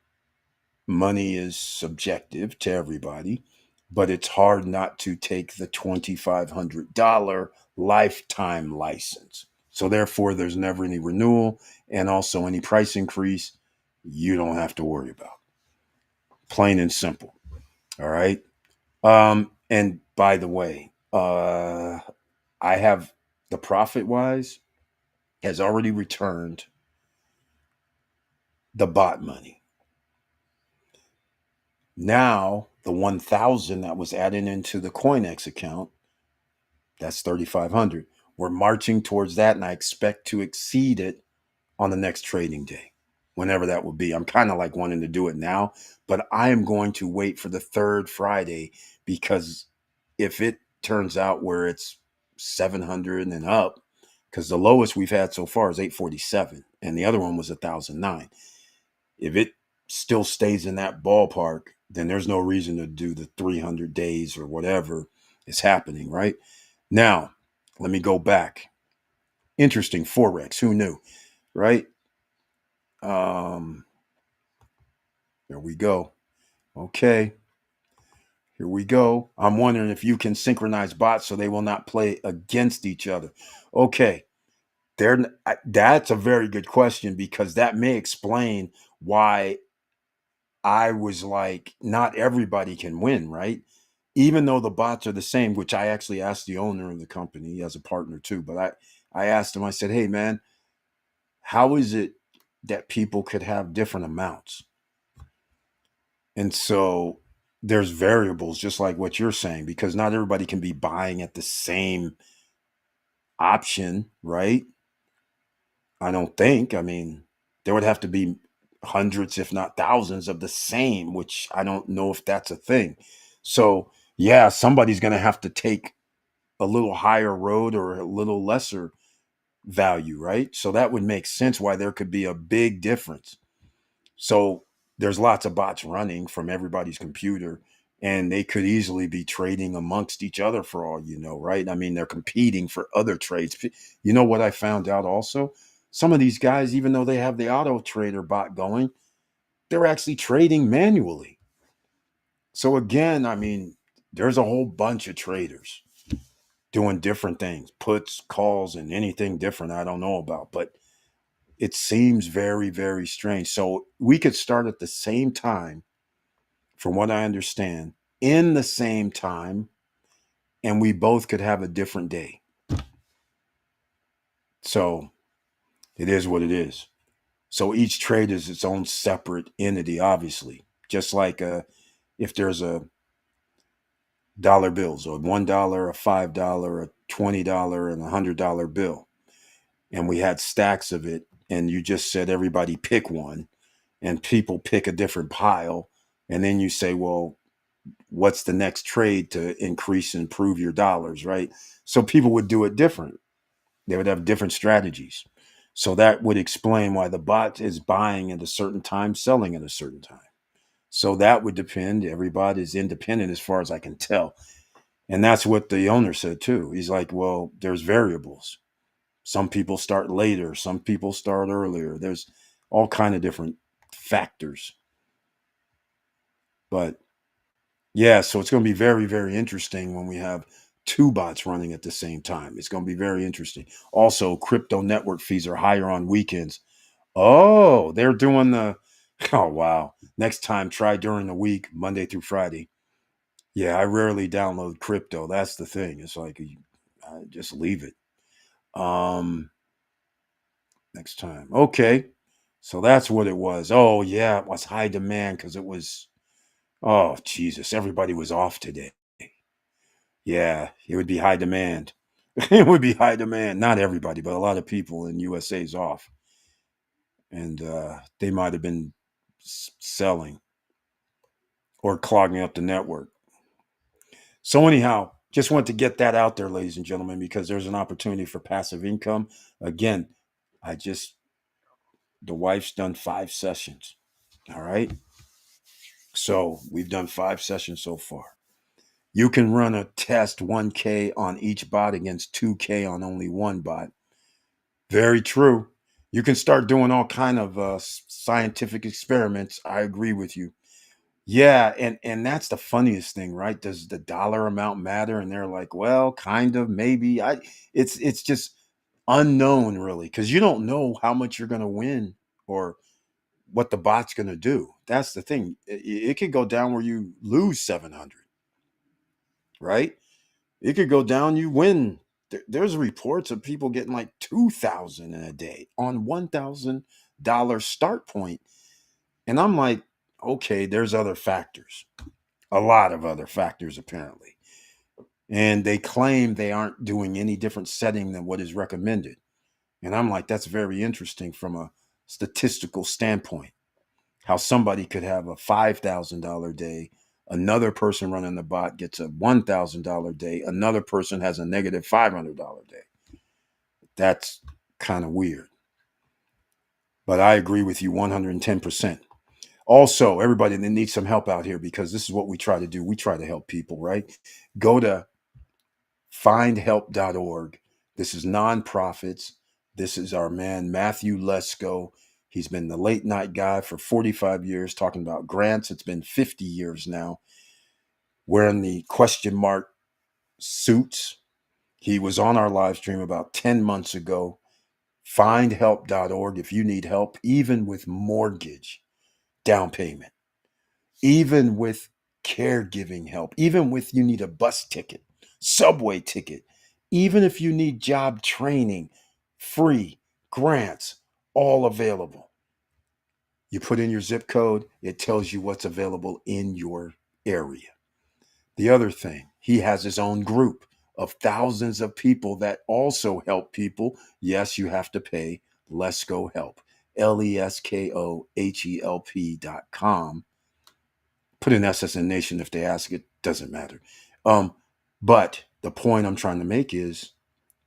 money is subjective to everybody, but it's hard not to take the $2,500 lifetime license. So, therefore, there's never any renewal and also any price increase you don't have to worry about. Plain and simple. All right. And by the way, I have the profit wise has already returned the bot money. Now the 1,000 that was added into the CoinEx account, that's 3,500. We're marching towards that, and I expect to exceed it on the next trading day, whenever that will be. I'm kind of like wanting to do it now, but I am going to wait for the third Friday because if it turns out where it's 700 and up, because the lowest we've had so far is 847 and the other one was 1,009. If it still stays in that ballpark, then there's no reason to do the 300 days or whatever is happening, right? Now, let me go back. Interesting, Forex. Who knew, right? Um, there we go. Okay, here we go. I'm wondering if you can synchronize bots so they will not play against each other. Okay, that's a very good question because that may explain why I was like, not everybody can win, right? Even though the bots are the same, which I actually asked the owner of the company as a partner too. But I asked him, I said, hey man, how is it that people could have different amounts? And so there's variables, just like what you're saying, because not everybody can be buying at the same option, right? I don't think. I mean, there would have to be hundreds, if not thousands, of the same, which I don't know if that's a thing. So, yeah, somebody's going to have to take a little higher road or a little lesser value, right? So that would make sense why there could be a big difference. So there's lots of bots running from everybody's computer, and they could easily be trading amongst each other for all you know, right? I mean, they're competing for other trades. You know what I found out also? Some of these guys, even though they have the auto trader bot going, they're actually trading manually. So again, I mean, there's a whole bunch of traders doing different things, puts, calls, and anything different I don't know about. But it seems very, very strange. So we could start at the same time, from what I understand, in the same time, and we both could have a different day. So it is what it is. So each trade is its own separate entity, obviously. Just like if there's a dollar bills, or $1, a $5, a $20, and $100 bill, and we had stacks of it, and you just said everybody pick one, and people pick a different pile, and then you say, well, what's the next trade to increase and improve your dollars, right? So people would do it different. They would have different strategies. So that would explain why the bot is buying at a certain time, selling at a certain time. So that would depend. Everybody is independent as far as I can tell. And that's what the owner said too. He's like, well, there's variables. Some people start later, some people start earlier. There's all kind of different factors. But yeah, so it's going to be very, very interesting when we have two bots running at the same time. It's going to be very interesting. Also, crypto network fees are higher on weekends. Oh, they're doing the. Oh, wow. Next time, try during the week, Monday through Friday. Yeah, I rarely download crypto. That's the thing. It's like, I just leave it. Um, Next time. Okay. So that's what it was. Oh, yeah, it was high demand because it was, oh, Jesus, everybody was off today. Yeah, it would be high demand. It would be high demand. Not everybody, but a lot of people in USA is off, and they might have been selling or clogging up the network. So anyhow, just want to get that out there, ladies and gentlemen, because there's an opportunity for passive income. Again, I just the wife's done 5 sessions. All right, so we've done 5 sessions so far. You can run a test 1K on each bot against 2K on only one bot. Very true. You can start doing all kind of scientific experiments. I agree with you. Yeah, and that's the funniest thing, right? Does the dollar amount matter? And they're like, well, kind of, maybe. It's just unknown, really, because you don't know how much you're going to win or what the bot's going to do. That's the thing. It could go down where you lose 700, right? It could go down, you win. There's reports of people getting like 2,000 in a day on $1,000 start point. And I'm like, okay, there's other factors, a lot of other factors apparently. And they claim they aren't doing any different setting than what is recommended. And I'm like, that's very interesting from a statistical standpoint. How somebody could have a $5,000 day, another person running the bot gets a $1,000 day, another person has a negative $500 day. That's kind of weird. But I agree with you 110%. Also, everybody that needs some help out here, because this is what we try to do. We try to help people, right? Go to findhelp.org. This is nonprofits. This is our man, Matthew Lesko. He's been the late night guy for 45 years talking about grants. It's been 50 years now. Wearing the question mark suits. He was on our live stream about 10 months ago. Findhelp.org if you need help, even with mortgage down payment, even with caregiving help, even with you need a bus ticket, subway ticket, even if you need job training, free grants, all available. You put in your zip code, it tells you what's available in your area. The other thing, he has his own group of thousands of people that also help people. Yes, you have to pay. Lesko Help. LESKOHELP.com. Put in SSN Nation if they ask, it doesn't matter. But the point I'm trying to make is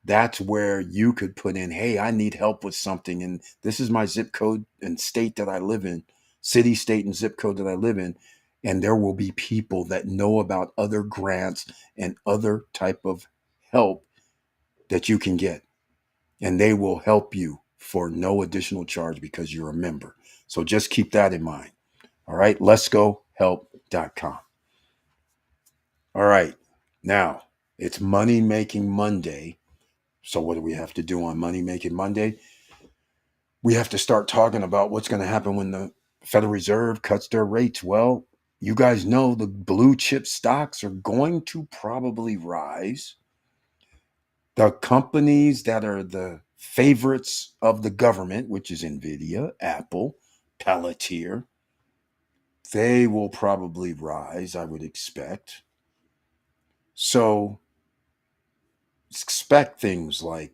that's where you could put in, hey, I need help with something. And this is my zip code and state that I live in, city, state, and zip code that I live in. And there will be people that know about other grants and other type of help that you can get. And they will help you for no additional charge because you're a member. So just keep that in mind. All right, letsgohelp.com. All right, now it's Money Making Monday. So what do we have to do on Money Making Monday? We have to start talking about what's going to happen when the Federal Reserve cuts their rates. Well, you guys know the blue chip stocks are going to probably rise. The companies that are the favorites of the government, which is Nvidia, Apple, Palantir, they will probably rise, I would expect. So expect things like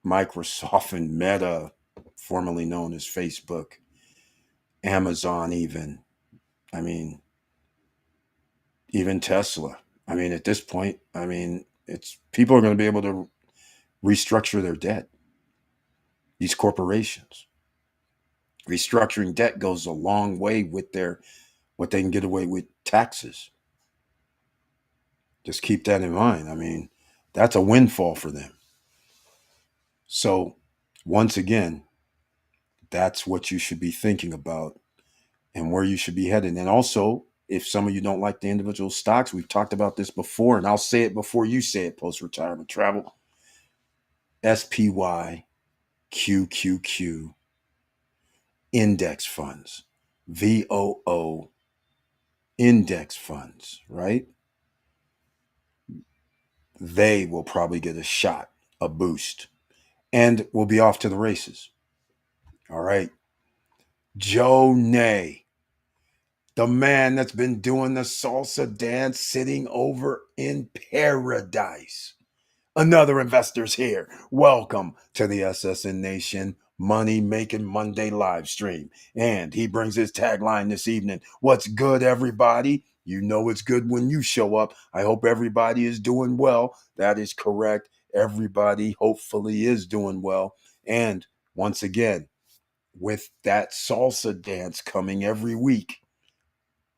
Microsoft and Meta, formerly known as Facebook, Amazon, I mean, even Tesla. I mean, at this point, I mean, it's people are going to be able to restructure their debt. These corporations restructuring debt goes a long way with their what they can get away with taxes. Just keep that in mind. I mean, that's a windfall for them. So, once again, that's what you should be thinking about and where you should be headed. And also, if some of you don't like the individual stocks, we've talked about this before, and I'll say it before you say it, post retirement travel. SPYQQQ index funds, VOO index funds, right? They will probably get a shot, a boost, and we'll be off to the races. All right. Joe Nay, the man that's been doing the salsa dance sitting over in paradise. Another investor's here. Welcome to the SSN Nation Money Making Monday live stream. And he brings his tagline this evening. What's good, everybody? You know it's good when you show up. I hope everybody is doing well. That is correct. Everybody hopefully is doing well. And once again, with that salsa dance coming every week,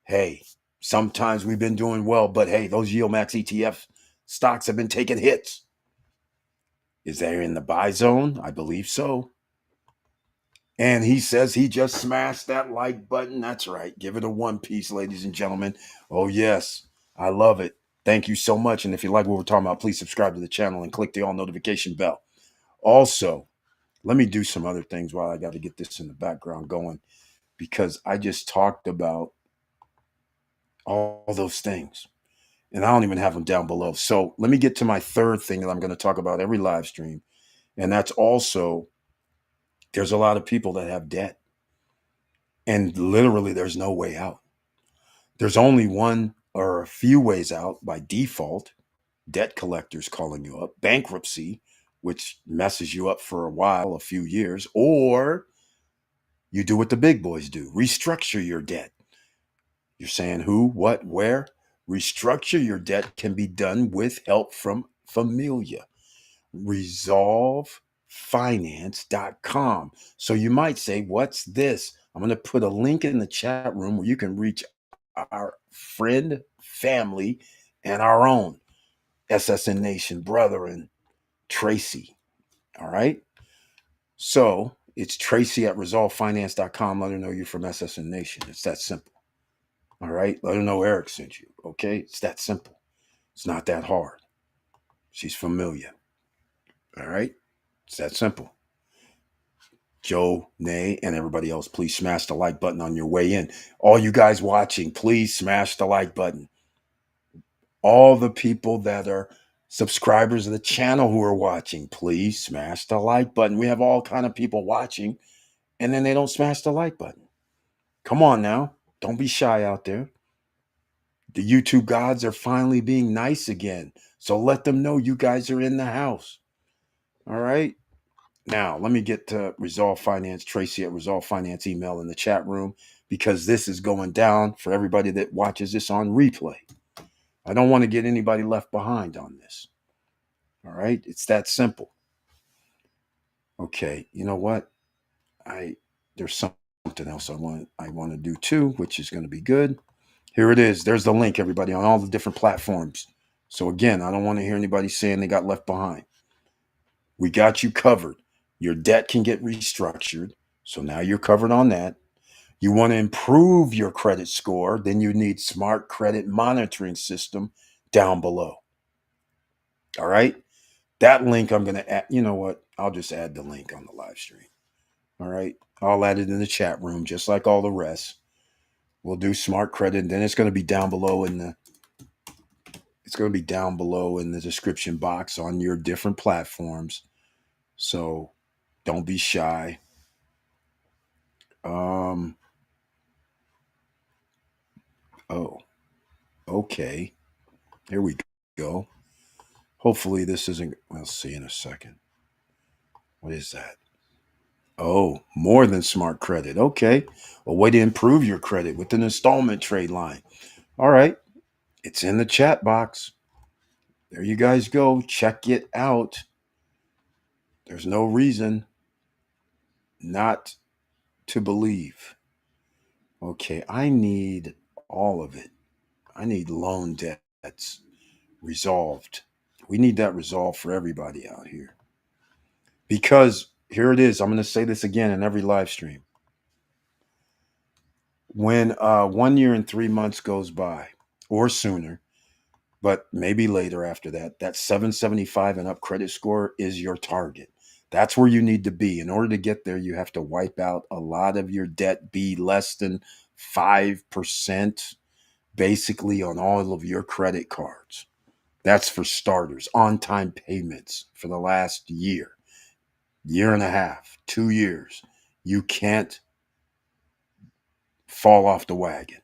hey, sometimes we've been doing well, but hey, those Yield Max ETF stocks have been taking hits. Is there in the buy zone? I believe so. And he says he just smashed that like button. That's right. Give it a one piece, ladies and gentlemen. Oh, yes. I love it. Thank you so much. And if you like what we're talking about, please subscribe to the channel and click the all notification bell. Also, let me do some other things while I got to get this in the background going, because I just talked about all those things and I don't even have them down below. So let me get to my third thing that I'm going to talk about every live stream. And that's also there's a lot of people that have debt and literally there's no way out. There's only one or a few ways out by default. Debt collectors calling you up, bankruptcy, which messes you up for a while, a few years, or you do what the big boys do, restructure your debt. You're saying who, what, where? Restructure your debt can be done with help from Familia. Resolvefinance.com. So you might say, what's this? I'm going to put a link in the chat room where you can reach our friend, family, and our own SSN Nation brother and Tracy. All right. So it's Tracy at resolvefinance.com. Let her know you're from SSN Nation. It's that simple. All right. Let her know Eric sent you. Okay. It's that simple. It's not that hard. She's familiar. All right. It's that simple. Joe, Nay, and everybody else, please smash the like button on your way in. All you guys watching, please smash the like button. All the people that are subscribers of the channel who are watching, please smash the like button. We have all kind of people watching, and then they don't smash the like button. Come on now. Don't be shy out there. The YouTube gods are finally being nice again. So let them know you guys are in the house. All right. Now, let me get to Resolve Finance, Tracy at Resolve Finance email in the chat room, because this is going down for everybody that watches this on replay. I don't want to get anybody left behind on this. All right. It's that simple. Okay. You know what? There's something else I want to do too, which is going to be good. Here it is. There's the link, everybody, on all the different platforms. So again, I don't want to hear anybody saying they got left behind. We got you covered. Your debt can get restructured. So now you're covered on that. You want to improve your credit score, then you need smart credit monitoring system down below. All right. That link I'm going to add. You know what? I'll just add the link on the live stream. All right. I'll add it in the chat room, just like all the rest. We'll do smart credit. And then it's going to be down below in the description box on your different platforms. So don't be shy. Oh, okay. Here we go. Hopefully this isn't, we'll see in a second. What is that? Oh, more than smart credit. Okay. A way to improve your credit with an installment trade line. All right. It's in the chat box. There you guys go. Check it out. There's no reason not to believe. Okay. I need all of it. I need loan debts resolved. We need that resolved for everybody out here. Because here it is. I'm going to say this again in every live stream. When 1 year and 3 months goes by, or sooner, but maybe later after that, that 775 and up credit score is your target. That's where you need to be. In order to get there, you have to wipe out a lot of your debt, be less than 5%, basically on all of your credit cards. That's for starters. On-time payments for the last year and a half, 2 years. You can't fall off the wagon.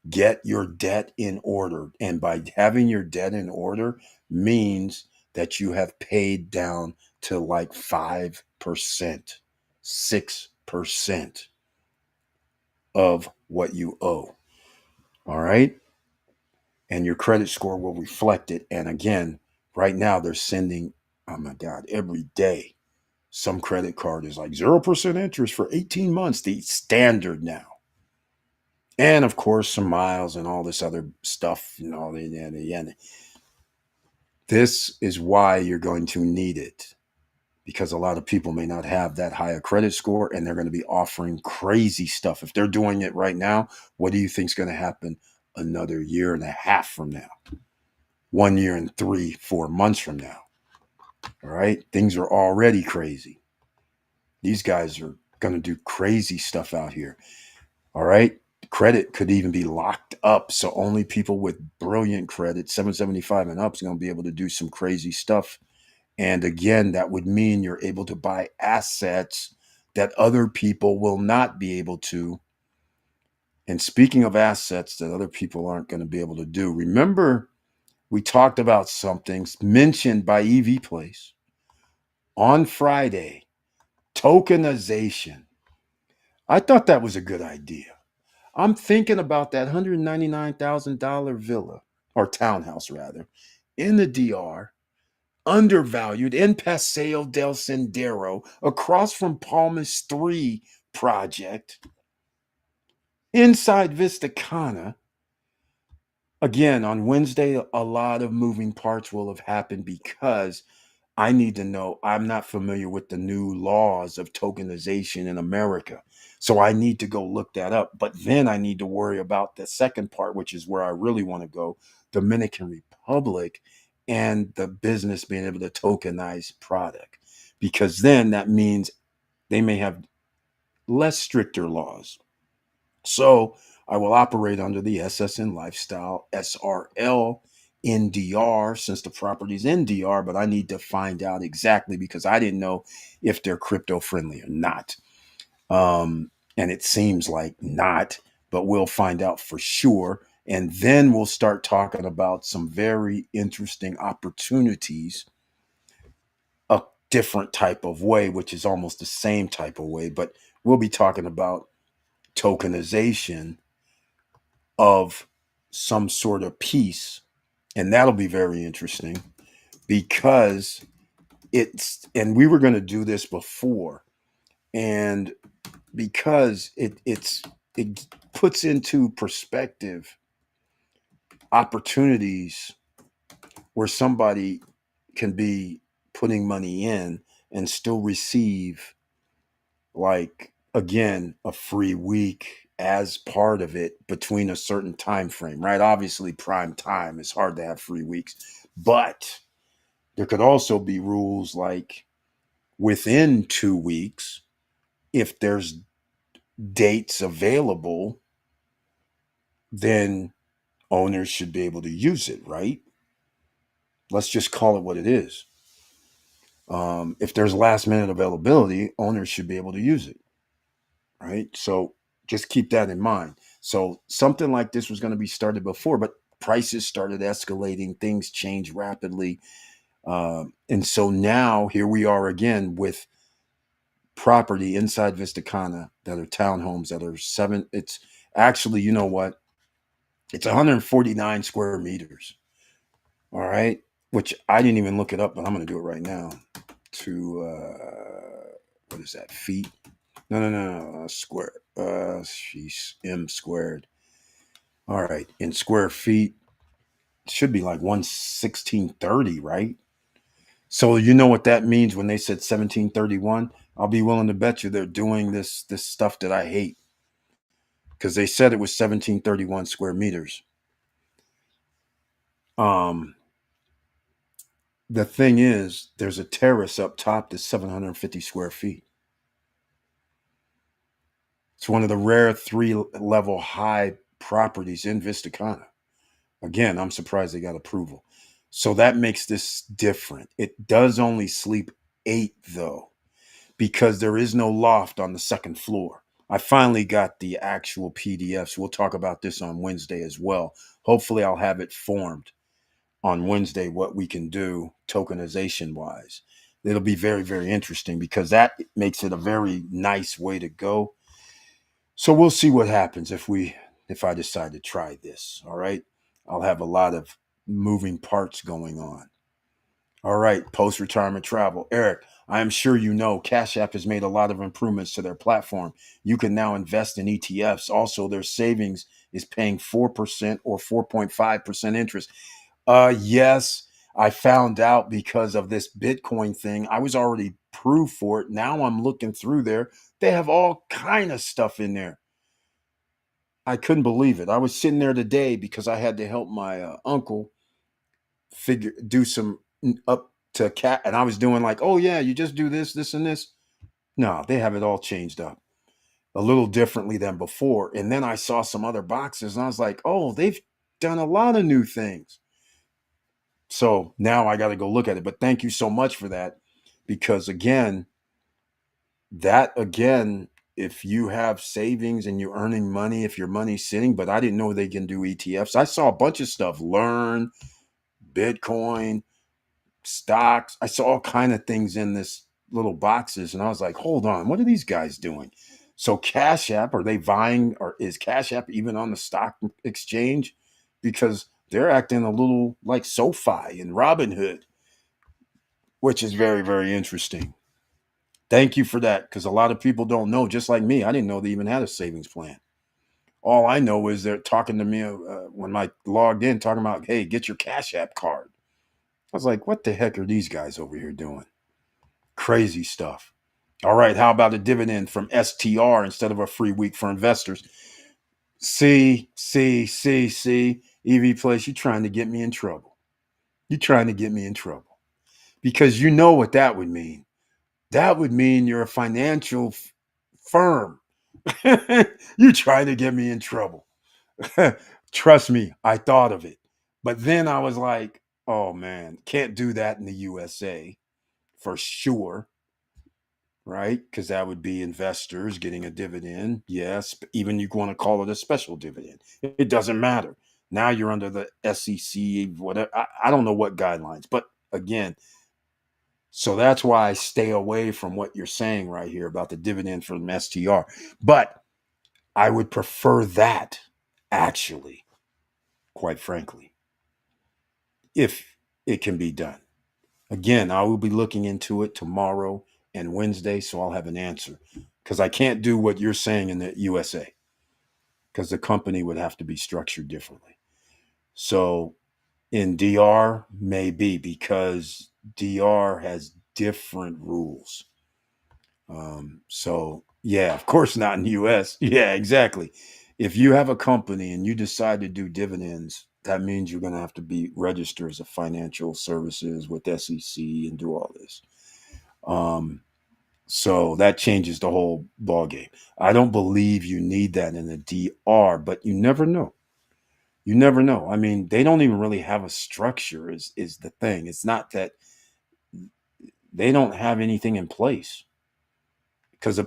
Get your debt in order. And by having your debt in order means that you have paid down to like 5%, 6% of what you owe. All right. And your credit score will reflect it. And again, right now they're sending, oh my God, every day, some credit card is like 0% interest for 18 months, the standard now. And of course, some miles and all this other stuff, This is why you're going to need it, because a lot of people may not have that high a credit score and they're going to be offering crazy stuff. If they're doing it right now, what do you think is going to happen another year and a half from now? 1 year and 3-4 months from now? All right. Things are already crazy. These guys are going to do crazy stuff out here. All right. Credit could even be locked up. So only people with brilliant credit, 775 and up, is going to be able to do some crazy stuff. And again, that would mean you're able to buy assets that other people will not be able to. And speaking of assets that other people aren't going to be able to do, remember we talked about something mentioned by EV Place on Friday, tokenization. I thought that was a good idea. I'm thinking about that $199,000 villa, or townhouse rather, in the DR, undervalued in Paseo del Sendero, across from Palmas 3 project. Inside Vistacana, again, on Wednesday, a lot of moving parts will have happened because I need to know. I'm not familiar with the new laws of tokenization in America. So I need to go look that up. But then I need to worry about the second part, which is where I really want to go, Dominican Republic and the business being able to tokenize product. Because then that means they may have less stricter laws. So I will operate under the SSN Lifestyle SRL in DR since the property's in DR, but I need to find out exactly because I didn't know if they're crypto friendly or not. And it seems like not, but we'll find out for sure. And then we'll start talking about some very interesting opportunities, a different type of way, which is almost the same type of way, but we'll be talking about tokenization of some sort of piece. And that'll be very interesting because and we were going to do this before. And because it puts into perspective opportunities where somebody can be putting money in and still receive, like, again, a free week as part of it between a certain time frame, right? Obviously prime time is hard to have free weeks, but there could also be rules like within 2 weeks, if there's dates available, then owners should be able to use it, right? Let's just call it what it is. If there's last minute availability, owners should be able to use it, right? So just keep that in mind. So something like this was going to be started before, but prices started escalating, things changed rapidly. And so now here we are again with property inside Vistacana that are townhomes that are seven. It's actually, you know what? It's 149 square meters. All right. Which I didn't even look it up, but I'm going to do it right now. To, what is that? Feet? No. Square. She's M squared. All right. In square feet, it should be like 11630, right? So you know what that means when they said 1731? I'll be willing to bet you they're doing this stuff that I hate because they said it was 1731 square meters. Um, the thing is, there's a terrace up top that's 750 square feet. It's one of the rare three-level high properties in Vistacana. Again, I'm surprised they got approval. So that makes this different. It does only sleep eight, though, because there is no loft on the second floor. I finally got the actual PDFs. We'll talk about this on Wednesday as well. Hopefully, I'll have it formed on Wednesday what we can do tokenization wise. It'll be very, very interesting because that makes it a very nice way to go. So we'll see what happens if I decide to try this. All right. I'll have a lot of moving parts going on. All right, post retirement travel. Eric, I am sure you know Cash App has made a lot of improvements to their platform. You can now invest in ETFs. Also, their savings is paying 4% or 4.5% interest. Yes, I found out because of this Bitcoin thing. I was already approved for it. Now I'm looking through there. They have all kind of stuff in there. I couldn't believe it. I was sitting there today because I had to help my uncle figure do some up to cat, and I was doing like, oh yeah, you just do this, this, and this. No, they have it all changed up a little differently than before. And then I saw some other boxes, and I was like, oh, they've done a lot of new things. So now I got to go look at it. But thank you so much for that, because again, if you have savings and you're earning money, if your money's sitting, but I didn't know they can do ETFs. I saw a bunch of stuff, learn, Bitcoin, stocks. I saw all kind of things in this little boxes, and I was like, hold on, what are these guys doing? So Cash App, are they vying, or is Cash App even on the stock exchange? Because they're acting a little like SoFi and Robinhood, which is very, very interesting. Thank you for that, because a lot of people don't know, just like me. I didn't know they even had a savings plan. All I know is they're talking to me when I logged in, talking about, hey, get your Cash App card. I was like, what the heck are these guys over here doing? Crazy stuff. All right, how about a dividend from STR instead of a free week for investors? See. EV Place, you're trying to get me in trouble. You're trying to get me in trouble because you know what that would mean. That would mean you're a financial firm. You're trying to get me in trouble. Trust me, I thought of it. But then I was like, oh man, can't do that in the USA for sure, right? Because that would be investors getting a dividend. Yes, even you want to call it a special dividend. It doesn't matter. Now you're under the SEC, whatever. I don't know what guidelines, but again, so that's why I stay away from what you're saying right here about the dividend from STR. But I would prefer that, actually, quite frankly, if it can be done. Again, I will be looking into it tomorrow and Wednesday, so I'll have an answer because I can't do what you're saying in the USA because the company would have to be structured differently. So in DR, maybe because DR has different rules. So yeah, of course not in the US. Yeah, exactly. If you have a company and you decide to do dividends, that means you're going to have to be registered as a financial services with SEC and do all this. Um, so that changes the whole ball game. I don't believe you need that in the DR, but you never know. You never know. I mean, they don't even really have a structure. Is the thing? It's not that they don't have anything in place because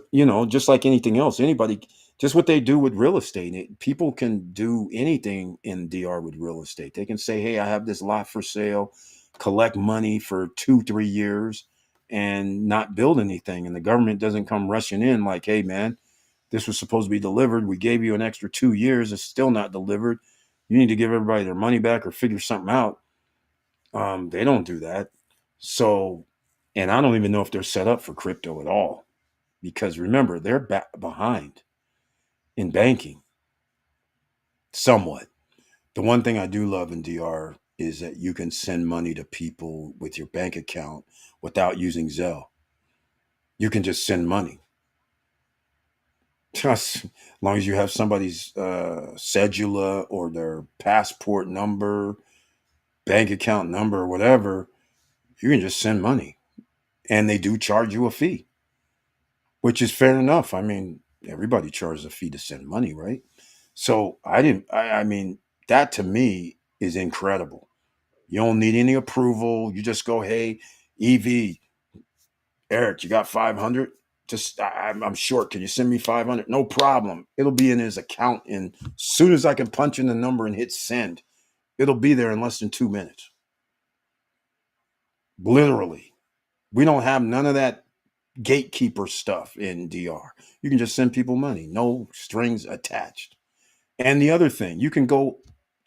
just like anything else, anybody, just what they do with real estate, people can do anything in DR with real estate. They can say, hey, I have this lot for sale, collect money for 2 3 years and not build anything, and the government doesn't come rushing in like, hey man, this was supposed to be delivered, we gave you an extra 2 years, it's still not delivered, you need to give everybody their money back or figure something out. They don't do that. So, and I don't even know if they're set up for crypto at all, because remember, they're behind in banking somewhat. The one thing I do love in DR is that you can send money to people with your bank account without using Zelle. You can just send money. Just as long as you have somebody's cedula or their passport number, bank account number, or whatever, you can just send money. And they do charge you a fee, which is fair enough. I mean, everybody charges a fee to send money, right? So I didn't. I mean, that to me is incredible. You don't need any approval. You just go, hey, EV, Eric, you got 500? Just I'm short. Can you send me 500? No problem. It'll be in his account, and as soon as I can punch in the number and hit send, it'll be there in less than 2 minutes. Literally, we don't have none of that gatekeeper stuff in DR. You can just send people money, no strings attached. And the other thing, you can go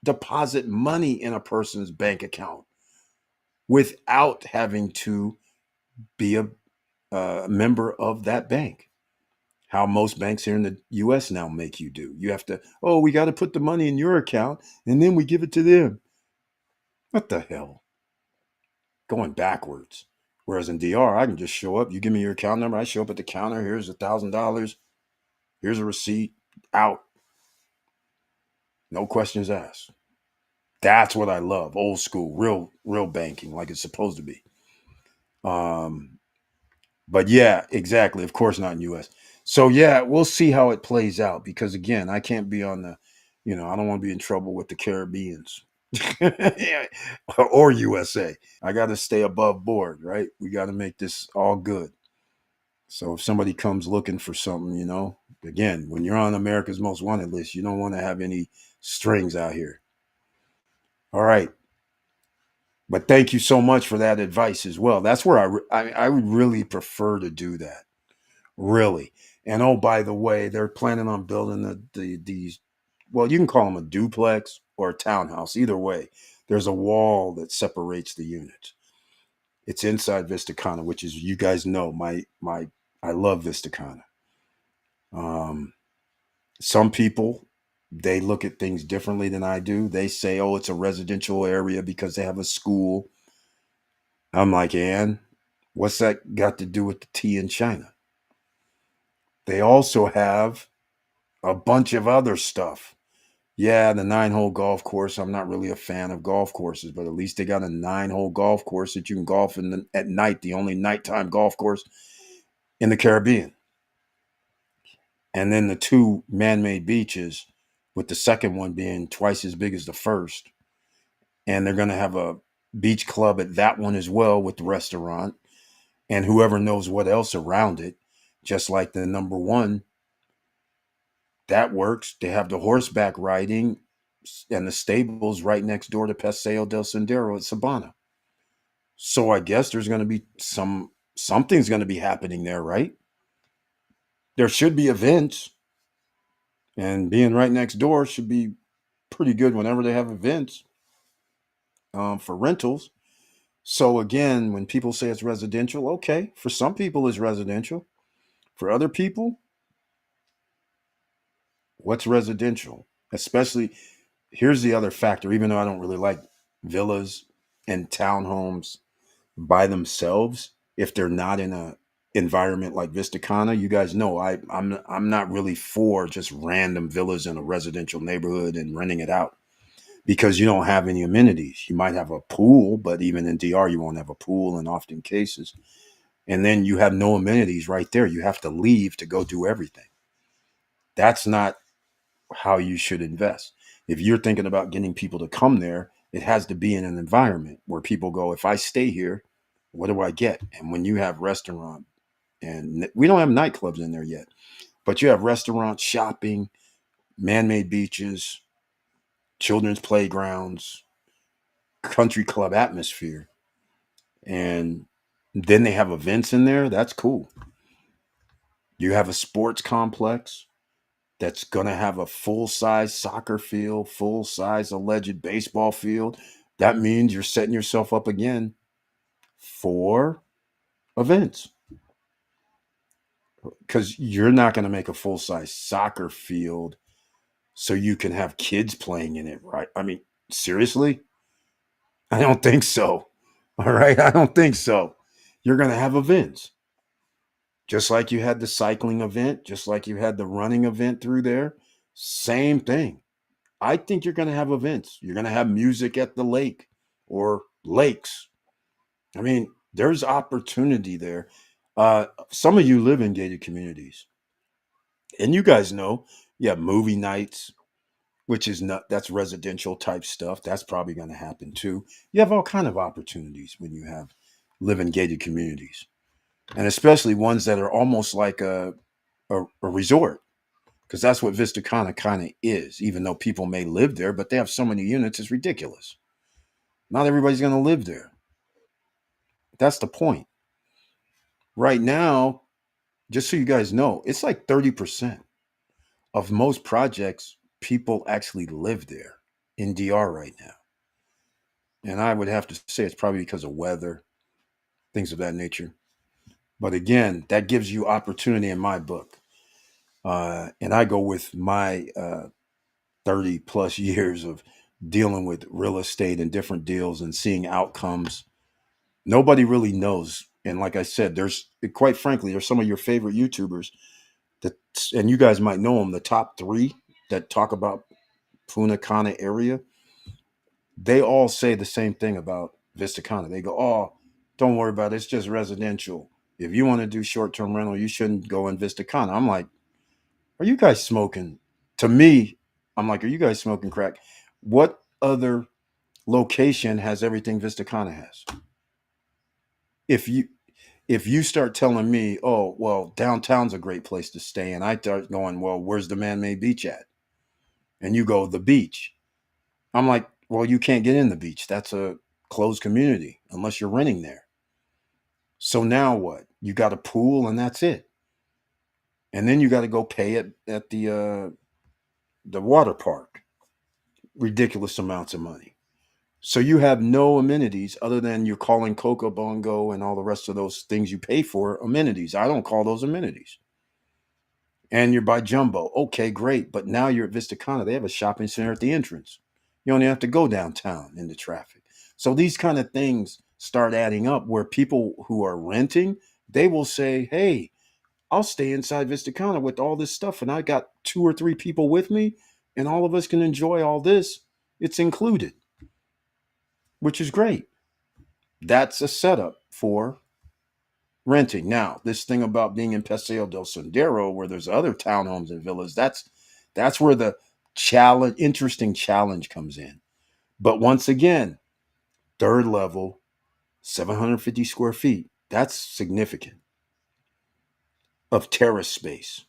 deposit money in a person's bank account without having to be a member of that bank. How most banks here in the US now make you do. You have to, oh, we got to put the money in your account and then we give it to them. What the hell? Going backwards. Whereas in DR, I can just show up. You give me your account number. I show up at the counter. Here's $1,000. Here's a receipt. Out. No questions asked. That's what I love. Old school, real banking, like it's supposed to be. Um, but yeah, exactly. Of course, not in U.S. So yeah, we'll see how it plays out because again, I can't be on the, I don't want to be in trouble with the Caribbeans or USA. I got to stay above board, right? We got to make this all good. So if somebody comes looking for something, again, when you're on America's Most Wanted list, you don't want to have any strings out here. All right. But thank you so much for that advice as well. That's where I would really prefer to do that. Really. And oh, by the way, they're planning on building these. Well, you can call them a duplex or a townhouse. Either way, there's a wall that separates the units. It's inside Vistacana, which is, you guys know, I love Vistacana. Um, some people They look at things differently than I do. They say, oh, it's a residential area because they have a school. I'm like, and what's that got to do with the tea in China? They also have a bunch of other stuff. Yeah, the 9-hole golf course. I'm not really a fan of golf courses, but at least they got a 9-hole golf course that you can golf at night, the only nighttime golf course in the Caribbean. And then the two man made beaches, with the second one being twice as big as the first. And they're going to have a beach club at that one as well with the restaurant and whoever knows what else around it. Just like the number one, that works. They have the horseback riding and the stables right next door to Paseo del Sendero at Sabana. So I guess there's going to be something's going to be happening there, right? There should be events, and being right next door should be pretty good whenever they have events for rentals. So again, when people say it's residential, okay, for some people it's residential. For other people, what's residential? Especially, here's the other factor, even though I don't really like villas and townhomes by themselves, if they're not in a environment like Vistacana, you guys know I'm not really for just random villas in a residential neighborhood and renting it out because you don't have any amenities. You might have a pool, but even in DR you won't have a pool in often cases. And then you have no amenities right there. You have to leave to go do everything. That's not how you should invest. If you're thinking about getting people to come there, it has to be in an environment where people go, if I stay here, what do I get? And when you have restaurant, and we don't have nightclubs in there yet, but you have restaurants, shopping, man-made beaches, children's playgrounds, country club atmosphere, and then they have events in there. That's cool. You have a sports complex that's going to have a full size soccer field, full size alleged baseball field. That means you're setting yourself up again for events because you're not going to make a full size soccer field so you can have kids playing in it, right? I mean, seriously? I don't think so. All right. I don't think so. You're going to have events just like you had the cycling event, just like you had the running event through there. Same thing. I think you're going to have events. You're going to have music at the lake or lakes. I mean, there's opportunity there. Some of you live in gated communities, and you guys know you have movie nights, which is not that's residential type stuff. That's probably going to happen too. You have all kind of opportunities when you have live in gated communities, and especially ones that are almost like a resort because that's what Vista kind of is. Even though people may live there, but they have so many units, it's ridiculous. Not everybody's going to live there. That's the point. Right now, just so you guys know, it's like 30% of most projects, people actually live there in DR right now. And I would have to say it's probably because of weather, things of that nature. But again, that gives you opportunity in my book. And I go with my 30 plus years of dealing with real estate and different deals and seeing outcomes. Nobody really knows. And like I said, there's quite frankly, there's some of your favorite YouTubers that, and you guys might know them, the top three that talk about Puna Cana area. They all say the same thing about Vista Cana. They go, oh, don't worry about it. It's just residential. If you want to do short term rental, you shouldn't go in Vista Cana. I'm like, are you guys smoking? To me, I'm like, are you guys smoking crack? What other location has everything Vista Cana has? If you if you start telling me, oh, well, downtown's a great place to stay, and I start going, well, where's the man-made beach at? And you go, the beach. I'm like, well, you can't get in the beach. That's a closed community unless you're renting there. So now what? You got a pool and that's it. And then you got to go pay it at the water park. Ridiculous amounts of money. So you have no amenities other than you're calling Coco Bongo and all the rest of those things you pay for amenities. I don't call those amenities. and you're by Jumbo. Okay, great. But now you're at Vista Cana. They have a shopping center at the entrance. You only have to go downtown into traffic. So these kind of things start adding up where people who are renting, they will say, hey, I'll stay inside Vista Cana with all this stuff. And I got two or three people with me, and all of us can enjoy all this. It's included, which is great. That's a setup for renting. Now, this thing about being in Paseo del Sendero, where there's other townhomes and villas, that's where the interesting challenge comes in. But once again, third level, 750 square feet. That's significant of terrace space.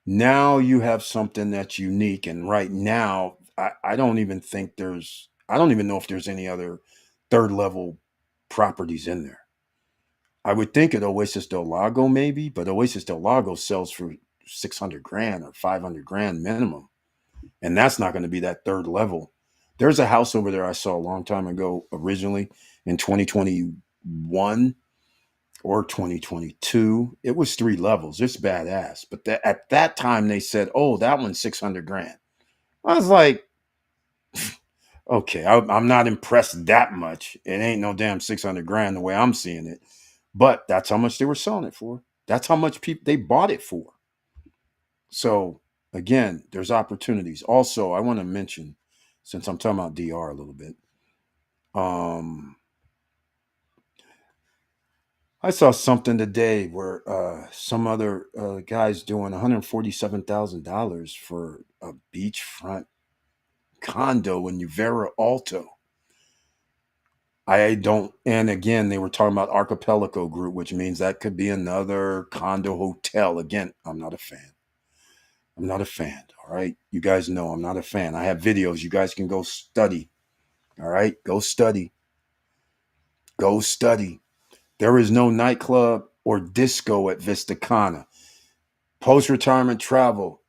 Now you have something that's unique. And right now, I don't even think I don't even know if there's any other third level properties in there. I would think at Oasis del Lago maybe, but Oasis del Lago sells for 600 grand or 500 grand minimum. And that's not going to be that third level. There's a house over there I saw a long time ago, originally in 2021 or 2022. It was three levels. It's badass. But at that time, they said, oh, that one's 600 grand. I was like, okay, I'm not impressed that much. It ain't no damn 600 grand the way I'm seeing it. But that's how much they were selling it for. That's how much people they bought it for. So again, there's opportunities. Also, I want to mention, since I'm talking about DR a little bit, um, I saw something today where some other guys doing $147,000 for a beachfront condo in Uvera Alto. I don't, and again, they were talking about Archipelago Group, which means that could be another condo hotel. Again, I'm not a fan. I'm not a fan. All right. You guys know I'm not a fan. I have videos. You guys can go study. All right. Go study. Go study. There is no nightclub or disco at Vista Cana. Post retirement travel.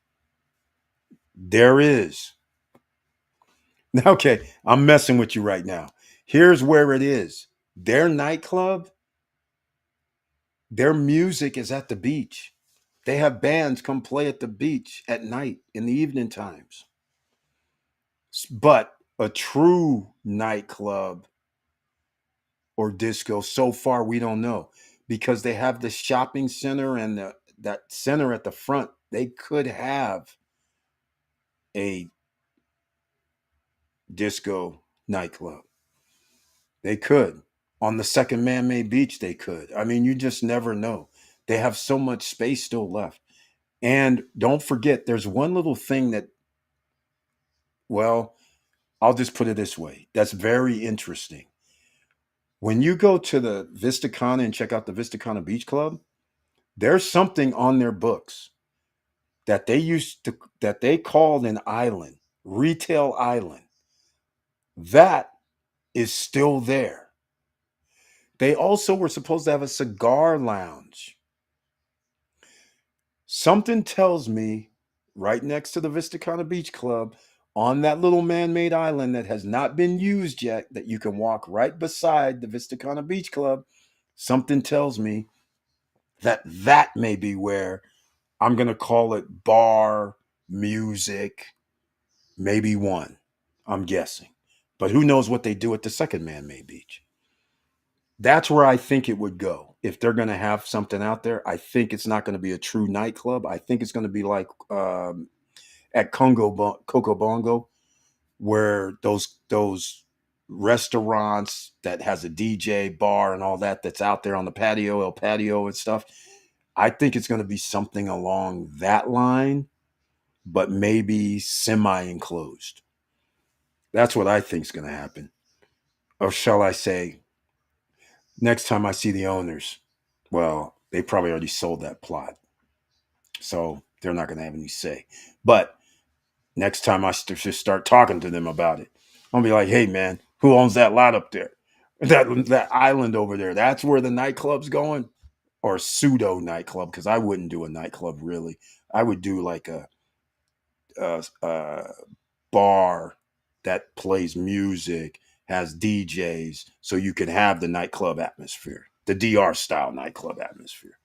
There is. Okay. I'm messing with you right now. Here's where it is. Their nightclub, their music is at the beach. They have bands come play at the beach at night in the evening times. But a true nightclub or disco, so far we don't know, because they have the shopping center and that center at the front. They could have a disco nightclub. They could. On the second man-made beach, they could. I mean, you just never know. They have so much space still left. And don't forget, there's one little thing that, well, I'll just put it this way. That's very interesting. When you go to the Vista Cana and check out the Vista Cana Beach Club, there's something on their books that they called an island, retail island. That is still there. They also were supposed to have a cigar lounge. Something tells me right next to the Vista Cana Beach Club on that little man-made island that has not been used yet, that you can walk right beside the Vista Cana Beach Club, something tells me that that may be where I'm going to call it bar, music, maybe one. I'm guessing. But who knows what they do at the second man-made beach. That's where I think it would go. If they're going to have something out there, I think it's not going to be a true nightclub. I think it's going to be like at Coco Bongo, where those restaurants that has a DJ bar and all that that's out there on the patio, El Patio and stuff. I think it's going to be something along that line, but maybe semi-enclosed. That's what I think is going to happen. Or shall I say, next time I see the owners, well, they probably already sold that plot. So they're not going to have any say. But next time I just start talking to them about it, I'll be like, hey, man, who owns that lot up there? That island over there. That's where the nightclub's going, or pseudo nightclub, because I wouldn't do a nightclub really. I would do like a bar that plays music, has DJs, so you can have the nightclub atmosphere, the DR style nightclub atmosphere.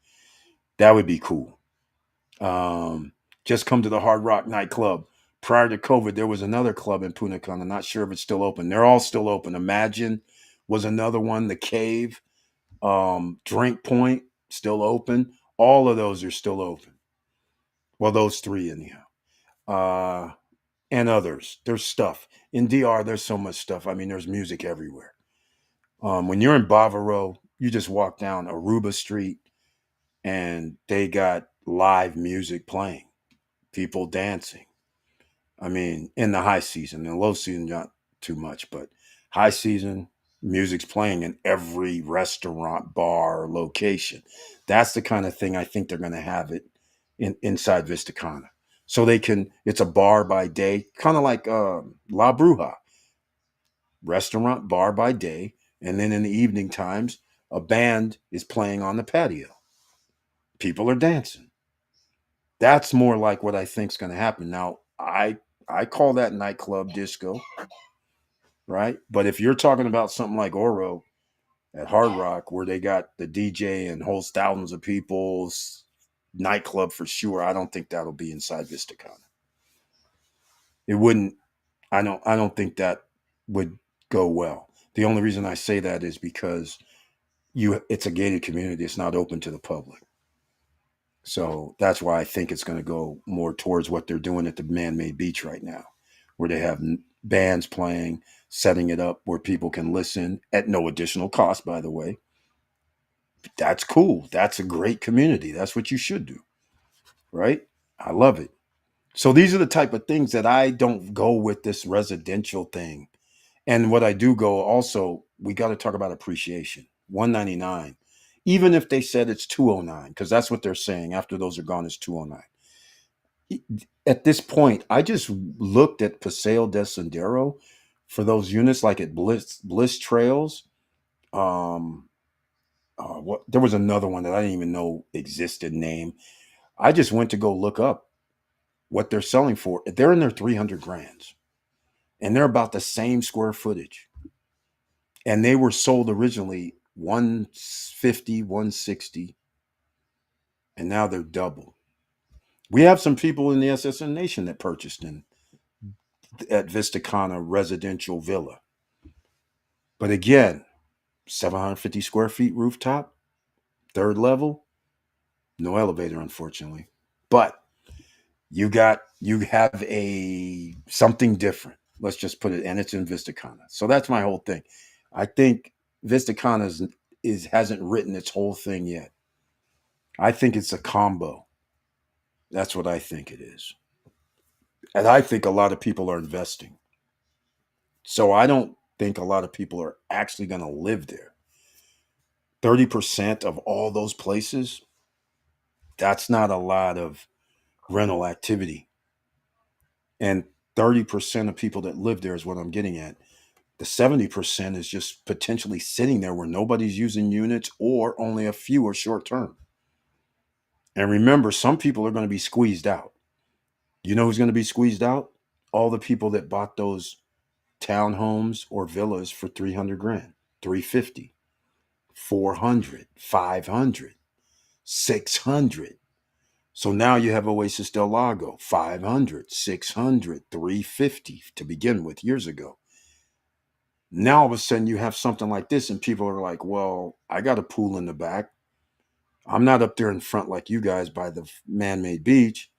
That would be cool. Um, just come to the Hard Rock nightclub. Prior to COVID, there was another club in Punta Cana. I'm not sure if it's still open. They're all still open. Imagine was another one. The Cave, Drink Point, still open. All of those are still open. Well, those three anyhow. Uh, and others. There's stuff in DR. There's so much stuff. I mean, there's music everywhere. When you're in Bavaro, you just walk down Aruba Street, and they got live music playing, people dancing. I mean, in the high season, in the low season, not too much, but high season, music's playing in every restaurant, bar, location. That's the kind of thing I think they're going to have it inside Vista Cana. So they can, it's a bar by day, kind of like La Bruja, restaurant, bar by day. And then in the evening times, a band is playing on the patio. People are dancing. That's more like what I think is going to happen. Now, I call that nightclub disco, right? But if you're talking about something like Oro at Hard Rock, where they got the DJ and holds thousands of people's nightclub for sure, I don't think that'll be inside Vistacon. It wouldn't. I don't think that would go well. The only reason I say that is because it's a gated community. It's not open to the public. So that's why I think it's going to go more towards what they're doing at the man-made beach right now, where they have bands playing, setting it up where people can listen at no additional cost, by the way. That's cool. That's a great community. That's what you should do, right? I love it. So these are the type of things that I don't go with this residential thing. And what I do go also, we got to talk about appreciation. 199. Even if they said it's 209, because that's what they're saying after those are gone, is 209. At this point, I just looked at Paseo del Sendero for those units, like at Bliss Trails. Um, what there was another one that I didn't even know existed. Name. I just went to go look up what they're selling for. They're in their 300 grands, and they're about the same square footage. And they were sold originally 150, 160, and now they're double. We have some people in the SSN Nation that purchased in at Vistacana Residential Villa. But again, 750 square feet rooftop, third level, no elevator, unfortunately. But you have a something different. Let's just put it, and it's in Vistacana. So that's my whole thing. I think Vistacana is hasn't written its whole thing yet. I think it's a combo. That's what I think it is. And I think a lot of people are investing. So I don't think a lot of people are actually going to live there. 30% of all those places, that's not a lot of rental activity. And 30% of people that live there is what I'm getting at. The 70% is just potentially sitting there where nobody's using units or only a few are short term. And remember, some people are going to be squeezed out. You know who's going to be squeezed out? All the people that bought those townhomes or villas for 300 grand, 350, 400, 500, 600. So now you have Oasis del Lago, 500, 600, 350 to begin with years ago. Now all of a sudden you have something like this, and people are like, well, I got a pool in the back. I'm not up there in front like you guys by the man made beach,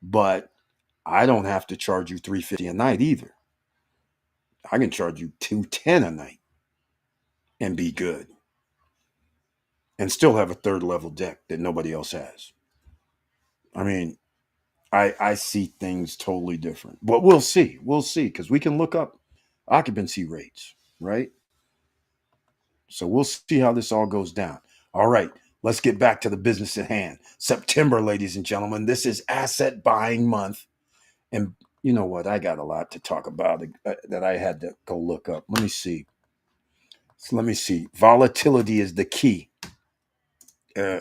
but I don't have to charge you 350 a night either. I can charge you 210 a night and be good and still have a third level deck that nobody else has. I mean, I see things totally different. But we'll see. We'll see because we can look up occupancy rates, right? So we'll see how this all goes down. All right, let's get back to the business at hand. September, ladies and gentlemen, this is asset buying month. And you know what? I got a lot to talk about that I had to go look up. Let me see. So let me see. Volatility is the key. Uh,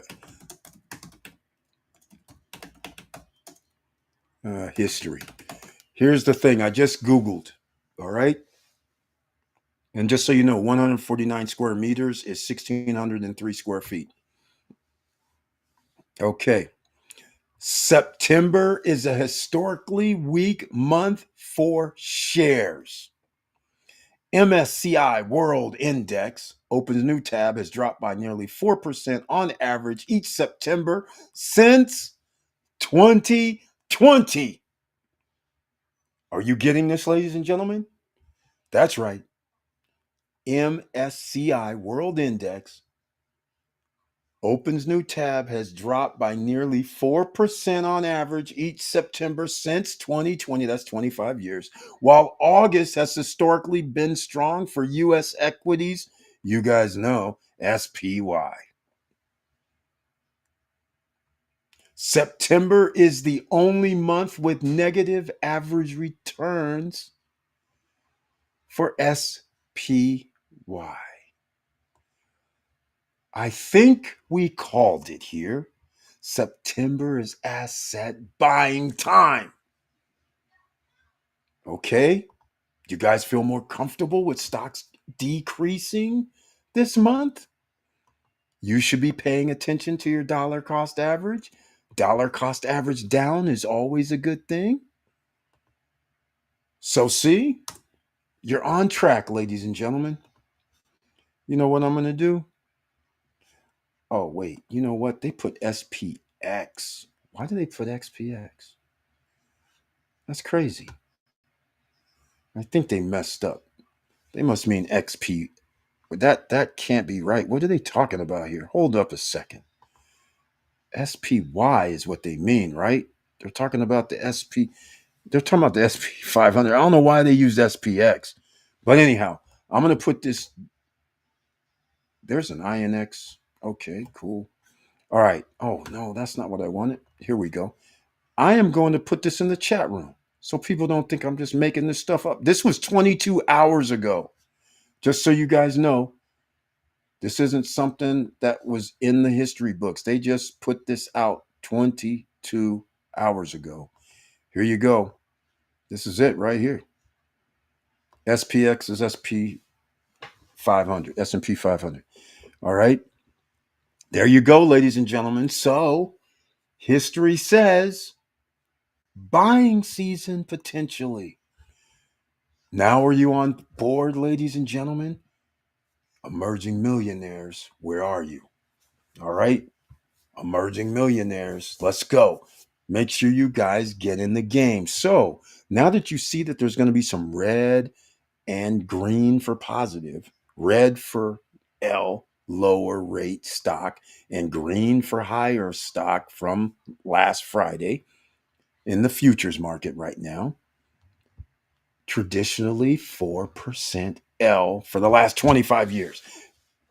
History. Here's the thing I just Googled. All right. And just so you know, 149 square meters is 1,603 square feet. Okay. September is a historically weak month for shares. MSCI World Index opens new tab has dropped by nearly 4% on average each September since 2020. Are you getting this, ladies and gentlemen? That's right. MSCI World Index opens new tab has dropped by nearly 4% on average each September since 2020. That's 25 years. While August has historically been strong for US equities, you guys know SPY. September is the only month with negative average returns for SPY. I think we called it here. September is asset buying time. Okay? You guys feel more comfortable with stocks decreasing this month? You should be paying attention to your dollar cost average. Dollar cost average down is always a good thing. So, see, you're on track, ladies and gentlemen. You know what I'm going to do? Oh, wait. You know what? They put SPX. Why do they put XPX? That's crazy. I think they messed up. They must mean XP. But that can't be right. What are they talking about here? Hold up a second. SPY is what they mean, right? They're talking about the SP. They're talking about the SP 500. I don't know why they used SPX. But anyhow, I'm going to put this. There's an INX. Okay, cool. All right. Oh, no, that's not what I wanted. Here we go. I am going to put this in the chat room so people don't think I'm just making this stuff up. This was 22 hours ago. Just so you guys know, this isn't something that was in the history books. They just put this out 22 hours ago. Here you go. This is it right here. SPX is SP 500, S&P 500. All right. There you go, ladies and gentlemen. So, history says buying season potentially. Now, are you on board, ladies and gentlemen? Emerging millionaires, where are you? All right. Emerging millionaires, let's go. Make sure you guys get in the game. So, now that you see that there's going to be some red and green for positive, red for L, lower rate stock, and green for higher stock from last Friday in the futures market right now. Traditionally 4% L for the last 25 years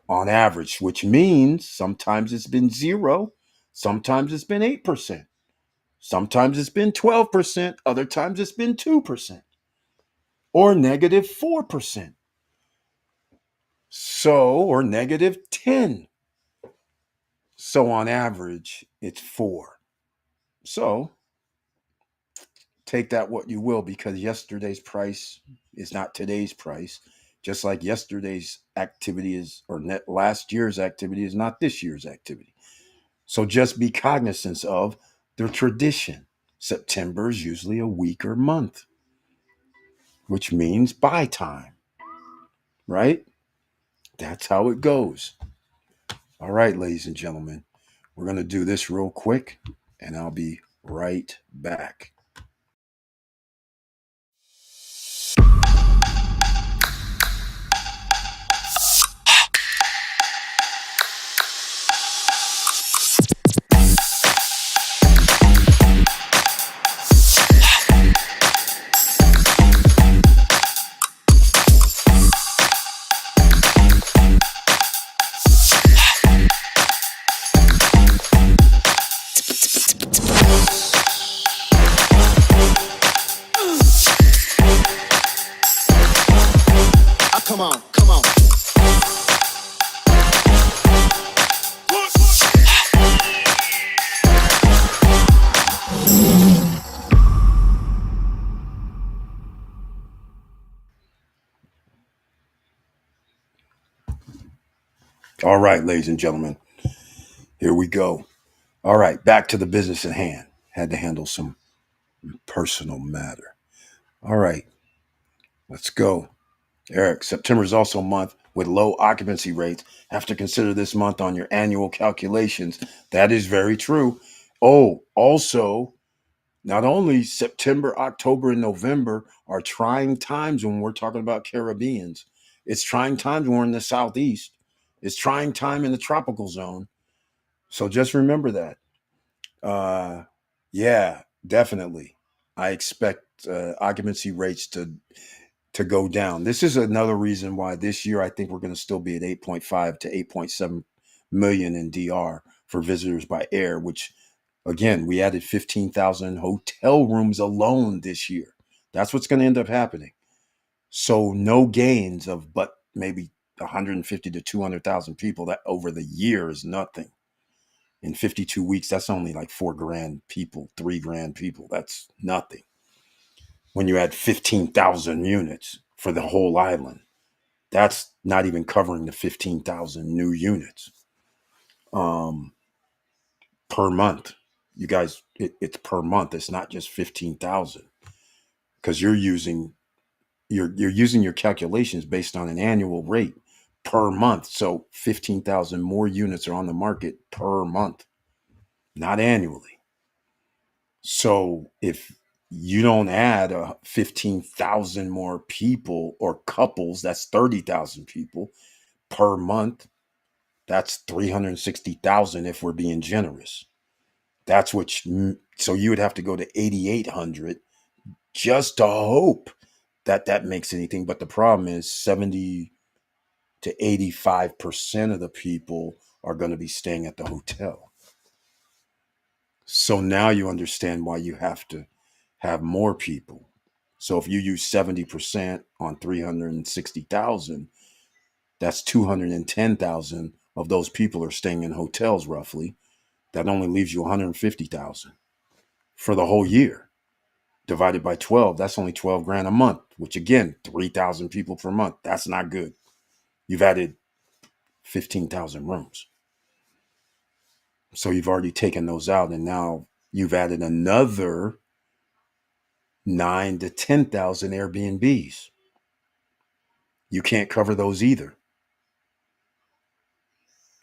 on average, which means sometimes it's been zero, sometimes it's been 8%, sometimes it's been 12%, other times it's been 2%, or negative 4%. So, or negative 10. So on average, it's 4. So take that what you will, because yesterday's price is not today's price. Just like yesterday's activity is, or net last year's activity is not this year's activity. So just be cognizant of the tradition. September is usually a weaker month, which means buy time, right? That's how it goes. All right, ladies and gentlemen, we're going to do this real quick and I'll be right back. Come on, come on. All right, ladies and gentlemen, here we go. All right, back to the business at hand. Had to handle some personal matter. All right, let's go. Eric, September is also a month with low occupancy rates. Have to consider this month on your annual calculations. That is very true. Oh, also, not only September, October, and November are trying times when we're talking about Caribbeans. It's trying times when we're in the Southeast. It's trying time in the tropical zone. So just remember that. Uh, yeah, definitely. I expect occupancy rates to go down. This is another reason why this year I think we're going to still be at 8.5 to 8.7 million in DR for visitors by air, which again, we added 15,000 hotel rooms alone this year. That's what's going to end up happening. So no gains of but maybe 150 to 200,000 people that over the year is nothing. In 52 weeks, that's only like 4 grand people, 3 grand people. That's nothing. When you add 15,000 units for the whole island, that's not even covering the 15,000 new units um, per month. You guys, it's per month. It's not just 15,000 because you're using your calculations based on an annual rate per month. So 15,000 more units are on the market per month, not annually. So if you don't add 15,000 more people or couples, that's 30,000 people per month. That's 360,000 if we're being generous. That's what so you would have to go to 8,800 just to hope that that makes anything. But the problem is 70 to 85% of the people are going to be staying at the hotel. So now you understand why you have to have more people. So if you use 70% on 360,000, that's 210,000 of those people are staying in hotels roughly. That only leaves you 150,000 for the whole year. Divided by 12, that's only 12 grand a month, which again, 3,000 people per month. That's not good. You've added 15,000 rooms. So you've already taken those out, and now you've added another 9 to 10,000 Airbnbs. You can't cover those either.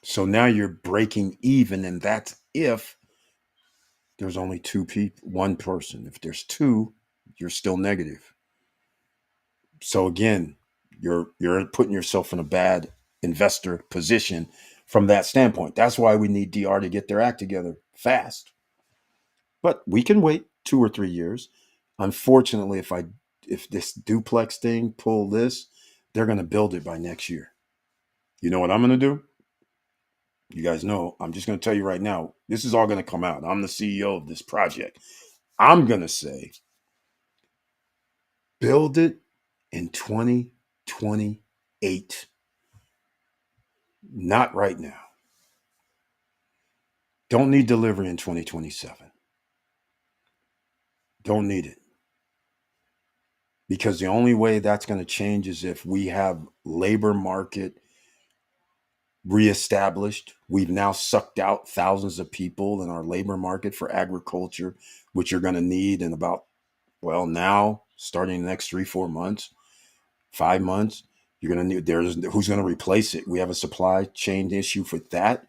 So now you're breaking even, and that's if there's only two people, one person. If there's two, you're still negative. So again, you're putting yourself in a bad investor position from that standpoint. That's why we need DR to get their act together fast. But we can wait 2 or 3 years. Unfortunately, if this duplex thing pull this, they're going to build it by next year. You know what I'm going to do? You guys know. I'm just going to tell you right now. This is all going to come out. I'm the CEO of this project. I'm going to say, build it in 2028. Not right now. Don't need delivery in 2027. Don't need it. Because the only way that's going to change is if we have labor market reestablished. We've now sucked out thousands of people in our labor market for agriculture, which you're going to need in about, well, now starting the next 3, 4 months, 5 months. You're going to need, there's who's going to replace it. We have a supply chain issue for that,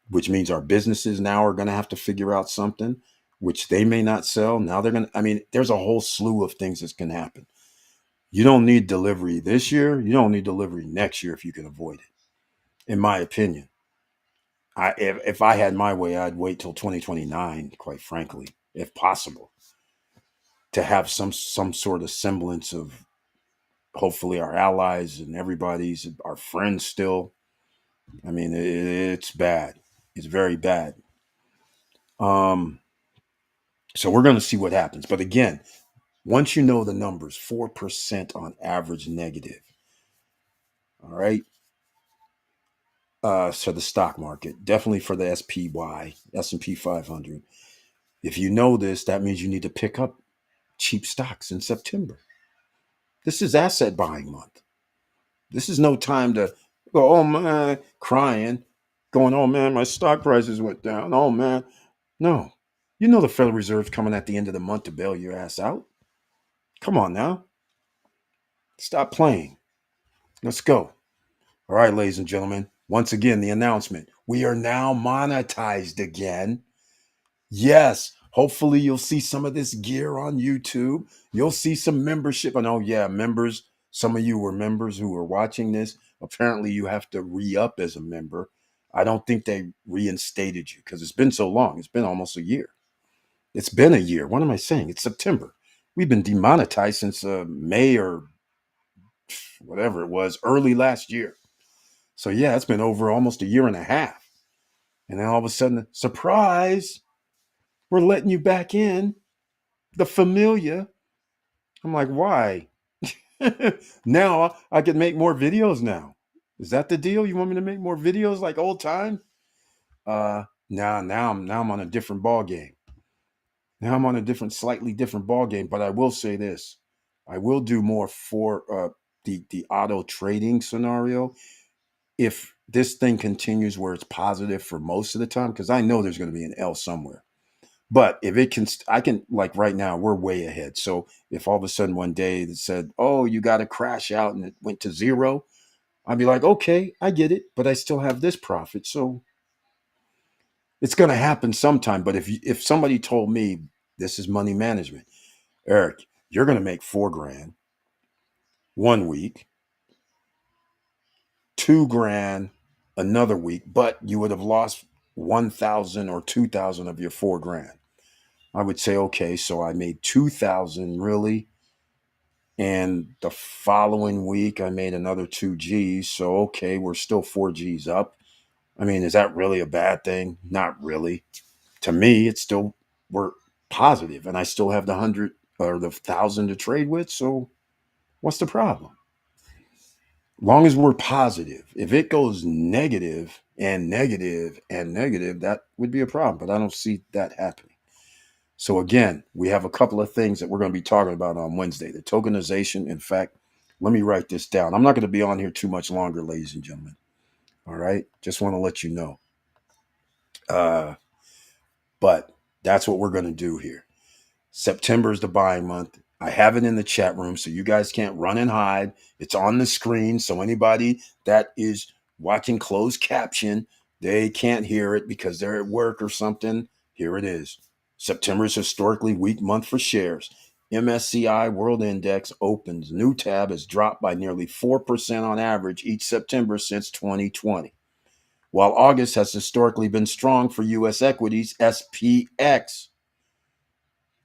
which means our businesses now are going to have to figure out something, which they may not sell. Now they're going to, I mean, there's a whole slew of things that can happen. You don't need delivery this year. You don't need delivery next year if you can avoid it, in my opinion. If I had my way, I'd wait till 2029, quite frankly, if possible, to have some sort of semblance of hopefully our allies and everybody's our friends still. I mean, it's bad. It's very bad. Um, so we're going to see what happens. But again, once you know the numbers, 4% on average negative. All right. So the stock market, definitely for the SPY, S&P 500. If you know this, that means you need to pick up cheap stocks in September. This is asset buying month. This is no time to go, oh man, crying, going, oh man, my stock prices went down. Oh man. No. You know the Federal Reserve's coming at the end of the month to bail your ass out. Come on now. Stop playing. Let's go. All right, ladies and gentlemen. Once again, the announcement. We are now monetized again. Yes, hopefully you'll see some of this gear on YouTube. You'll see some membership. And oh, yeah, members. Some of you were members who were watching this. Apparently, you have to re up as a member. I don't think they reinstated you because it's been so long. It's been almost a year. It's been a year. What am I saying? It's September. We've been demonetized since May or whatever it was, early last year. So, yeah, it's been over almost a year and a half. And then all of a sudden, surprise, we're letting you back in. The familia. I'm like, why? Now I can make more videos now. Is that the deal? You want me to make more videos like old time? Now I'm on a different ball game. Now I'm on a slightly different ball game. But I will say this: I will do more for the auto trading scenario if this thing continues where it's positive for most of the time. Because I know there's going to be an L somewhere. But if it can, I can, like right now, we're way ahead. So if all of a sudden one day it said, oh, you got to crash out and it went to zero, I'd be like, okay, I get it, but I still have this profit. So it's going to happen sometime. But if somebody told me this is money management, Eric, you're going to make 4 grand 1 week, 2 grand another week, but you would have lost 1,000 or 2,000 of your 4 grand. I would say, okay, so I made 2,000 really. And the following week, I made another 2 Gs. So, okay, we're still 4 Gs up. I mean, is that really a bad thing? Not really. To me, it's still, we're positive and I still have the 100 or the 1,000 to trade with. So, what's the problem? Long as we're positive. If it goes negative and negative and negative, that would be a problem. But I don't see that happening. So again, we have a couple of things that we're going to be talking about on Wednesday. The tokenization. In fact, let me write this down. I'm not going to be on here too much longer, ladies and gentlemen. All right. Just want to let you know. Uh, but that's what we're going to do here. September is the buying month. I have it in the chat room, so you guys can't run and hide. It's on the screen, so anybody that is watching closed caption, they can't hear it because they're at work or something. Here it is. September is historically weak month for shares. MSCI World Index opens. New tab has dropped by nearly 4% on average each September since 2020. While August has historically been strong for U.S. equities, SPX.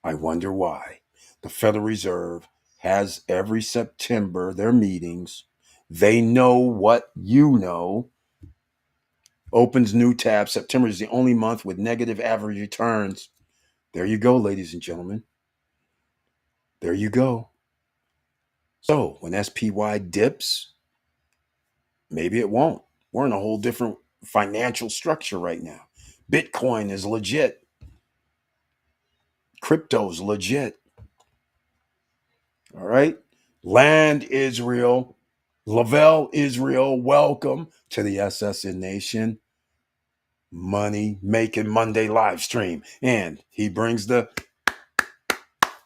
I wonder why. The Federal Reserve has every September their meetings. They know what you know. Opens new tab. September is the only month with negative average returns. There you go, ladies and gentlemen. There you go. So when SPY dips, maybe it won't. We're in a whole different financial structure right now. Bitcoin is legit. Crypto's legit. All right. Land Israel. Lavelle Israel, welcome to the SSN Nation Money Making Monday live stream. And he brings the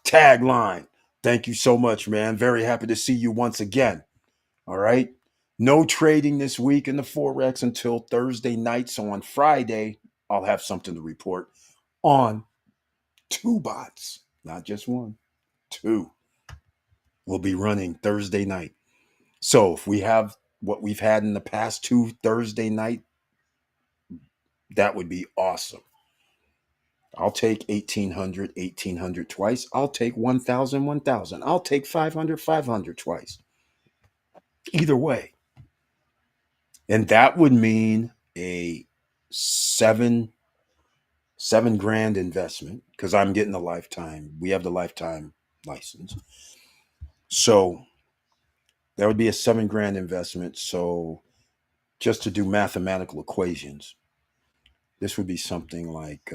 tagline. Thank you so much, man. Very happy to see you once again. All right. No trading this week in the Forex until Thursday night. So on Friday, I'll have something to report on 2 bots, not just one, 2 will be running Thursday night. So if we have what we've had in the past 2 Thursday night, that would be awesome. I'll take 1,800, 1,800 twice. I'll take 1,000, 1,000. I'll take 500, 500 twice. Either way. And that would mean a seven grand investment because I'm getting the lifetime. We have the lifetime license. So that would be a 7 grand investment. So just to do mathematical equations, this would be something like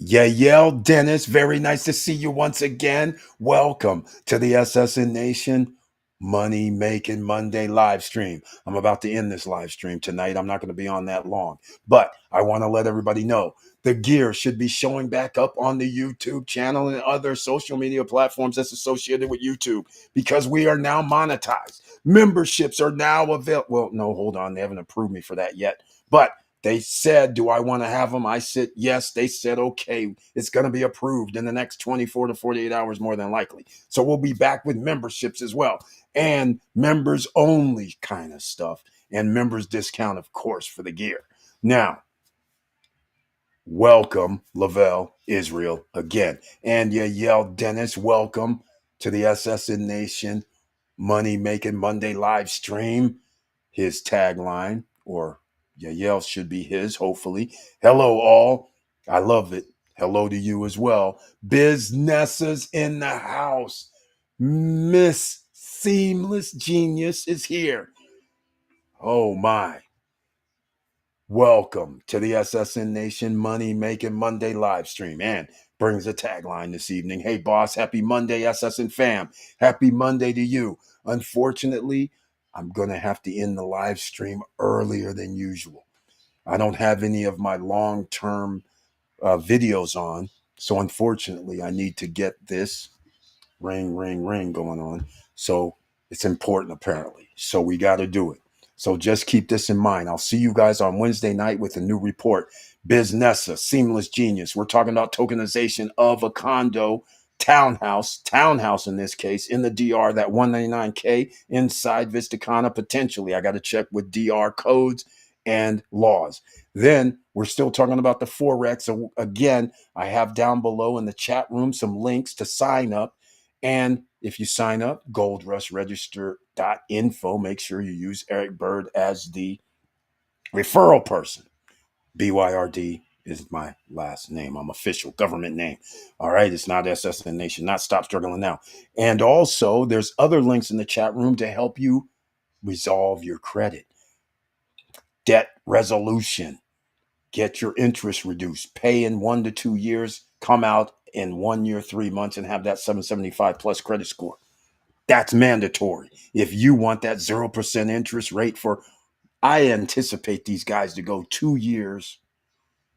Yael Dennis, very nice to see you once again. Welcome to the SSN Nation Money Making Monday live stream. I'm about to end this live stream tonight. I'm not going to be on that long, but I want to let everybody know the gear should be showing back up on the YouTube channel and other social media platforms that's associated with YouTube because we are now monetized. Memberships are now available. Well, no, hold on. They haven't approved me for that yet, but they said, do I want to have them? I said, yes. They said, okay, it's going to be approved in the next 24 to 48 hours, more than likely. So we'll be back with memberships as well and members only kind of stuff and members discount, of course, for the gear. Now, welcome, Lavelle, Israel, again. And Yael Dennis, welcome to the SSN Nation Money Making Monday live stream. His tagline, or Yael should be his, hopefully. Hello, all. I love it. Hello to you as well. Businesses in the house. Miss Seamless Genius is here. Oh, my. Welcome to the SSN Nation Money Making Monday live stream, and brings a tagline this evening. Hey, boss, happy Monday, SSN fam. Happy Monday to you. Unfortunately, I'm going to have to end the live stream earlier than usual. I don't have any of my long-term videos on, so unfortunately, I need to get this ring, ring, ring going on. So it's important, apparently. So we got to do it. So just keep this in mind. I'll see you guys on Wednesday night with a new report. Biznessa, Seamless Genius. We're talking about tokenization of a condo, townhouse in this case, in the DR, that 199K inside Vistacana, potentially. I got to check with DR codes and laws. Then we're still talking about the Forex. So again, I have down below in the chat room some links to sign up. And if you sign up, goldrushregister.info, make sure you use Eric Bird as the referral person. BYRD is my last name. I'm official government name. All right. It's not SSN Nation, not Stop Struggling Now. And also, there's other links in the chat room to help you resolve your credit, debt resolution, get your interest reduced, pay in 1 to 2 years, come out in 1 year, 3 months, and have that 775 plus credit score. That's mandatory. If you want that 0% interest rate for, I anticipate these guys to go 2 years,